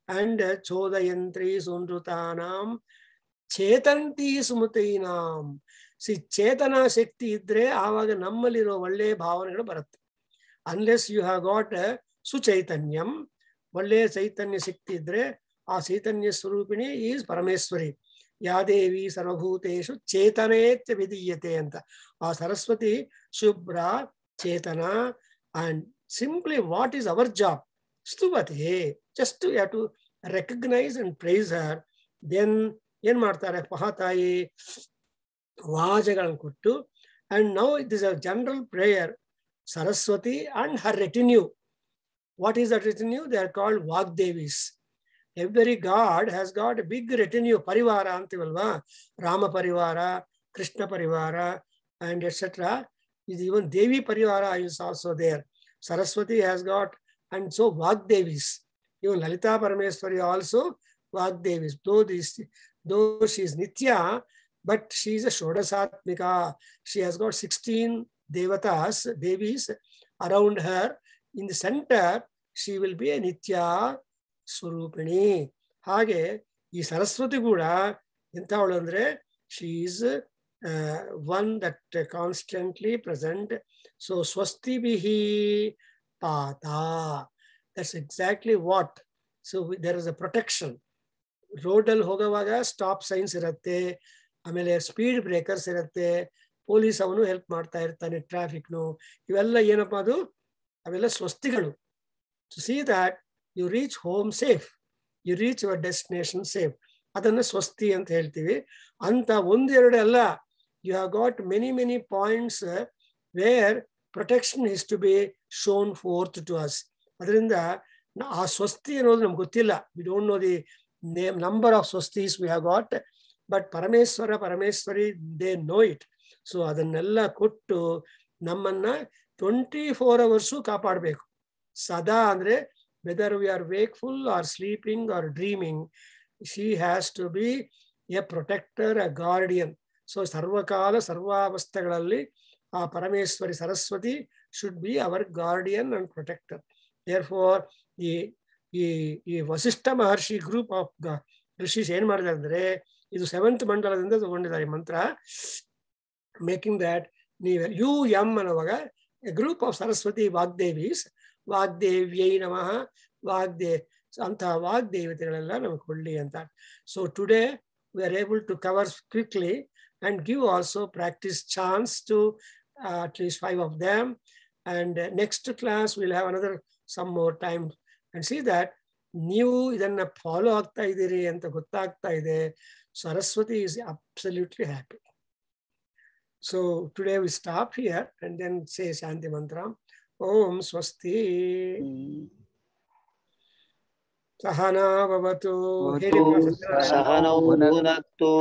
And Chodayantri Sundrutanam Chetanti Sumatinam. See, Chetana Shakti idre avaga nammaliro ಒಳ್ಳೆ ಭಾವನೆಗಳು ಬರುತ್ತೆ. Unless you have got ಸುಚೈತನ್ಯಂ, ಒಳ್ಳೆ ಚೈತನ್ಯ ಶಕ್ತಿ ಇದ್ರೆ, ಆ ಚೈತನ್ಯ ಸ್ವರೂಪಿಣಿ is Parameshwari. ಯಾದೇವಿ ಸರ್ವಭೂತೇಷು ಚೇತನೇತ್ಯ ವಿಧೀಯತೆ ಅಂತ. ಆ ಸರಸ್ವತಿ ಶುಭ್ರ ಚೇತನ. And simply what is our job? Stuvate. Just to have to recognize and praise her. Then ಏನ್ ಮಾಡ್ತಾರೆ ಮಹಾತಾಯಿ ವಾಜಗಳನ್ನು ಕೊಟ್ಟು. And now it is a general prayer. Saraswati and her retinue. What is that retinue? They are called Vagdevis. Every god has got a big retinue. Parivara antivalva. Rama Parivara, Krishna Parivara, and etc. Even Devi Parivara is also there. Saraswati has got, and so Vagdevis. Even Lalita Parameswari also Vagdevis. Though she is Nitya, but she is a Shodasatmika. She has got 16 devatas, devis around her. In the center, she will be a Nitya Surupini. Hage, ಈ ಸರಸ್ವತಿ ಕೂಡ ಎಂಥವಳು ಅಂದ್ರೆ, she is one that constantly present. So swasti bihi pata. That's exactly what. So there is a protection. ರೋಡಲ್ಲಿ ಹೋಗುವಾಗ stop signs ಇರುತ್ತೆ, ಆಮೇಲೆ speed breakers ಇರುತ್ತೆ, police ಅವನು help ಮಾಡ್ತಾ ಇರ್ತಾನೆ, ಟ್ರಾಫಿಕ್ನು. ಇವೆಲ್ಲ ಏನಪ್ಪ ಅದು? ಅವೆಲ್ಲ ಸ್ವಸ್ತಿಗಳು. To see that you reach home safe, you reach your destination safe. ಅದನ್ನು ಸ್ವಸ್ತಿ ಅಂತ ಹೇಳ್ತೀವಿ. ಅಂತ ಒಂದೆರಡು ಅಲ್ಲ, you have got many points where protection is to be shown forth to us. ಅದರಿಂದ ಆ ಸ್ವಸ್ತಿ ಅನ್ನೋದು ನಮ್ಗೆ ಗೊತ್ತಿಲ್ಲ. We don't know the number of swastis we have got, but Parameshwara, Parameshwari, they know it. So ಅದನ್ನೆಲ್ಲ ಕೊಟ್ಟು ನಮ್ಮನ್ನ 24 hours ಕಾಪಾಡಬೇಕು. ಸದಾ ಅಂದ್ರೆ whether we are wakeful or sleeping or dreaming, she has to be a protector, a guardian. So ಸರ್ವಕಾಲ ಸರ್ವಾವಸ್ಥೆಗಳಲ್ಲಿ ಆ Parameshwari Saraswati should be our guardian and protector. Therefore ಈ Vasishtha Maharshi group of rishis ಏನ್ ಮಾಡಿದಾರೆ ಅಂದ್ರೆ, ಇದು 7th ಮಂಡಲದಿಂದ ತಗೊಂಡಿದ್ದಾರೆ ಮಂತ್ರ. ಮೇಕಿಂಗ್ ದಟ್ ನೀವು ಯು ಎಂ ಅನ್ನುವಾಗ ಎ ಗ್ರೂಪ್ ಆಫ್ ಸರಸ್ವತಿ ವಾಗ್ದೇವೀಸ್, ವಾಗ್ದೇವ್ಯೈ ನಮಃ, ಅಂತಹ ವಾಗ್ದೇವತೆಗಳೆಲ್ಲ ನಮಗೆ ಕೊಡ್ಲಿ ಅಂತ. So today we are able to cover quickly and give also practice chants to at least 5 of them. And next class we'll have another some more time and see that ನೀವು ಇದನ್ನ ಫಾಲೋ ಆಗ್ತಾ ಇದ್ದೀರಿ ಅಂತ ಗೊತ್ತಾಗ್ತಾ ಇದೆ. Saraswati is absolutely happy. So today we stop here and then say Shanti Mantra. Om Swasti. Sahana Bhavatu. Sahana Bhunaktu.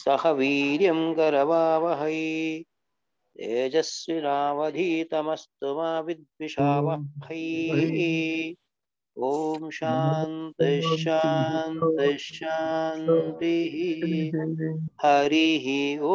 Saha Viryam Karavavahai. Tejasvinavadhitamastu ma vidvishavahai. Om Shanti Shanti Shanti. Harihi Om.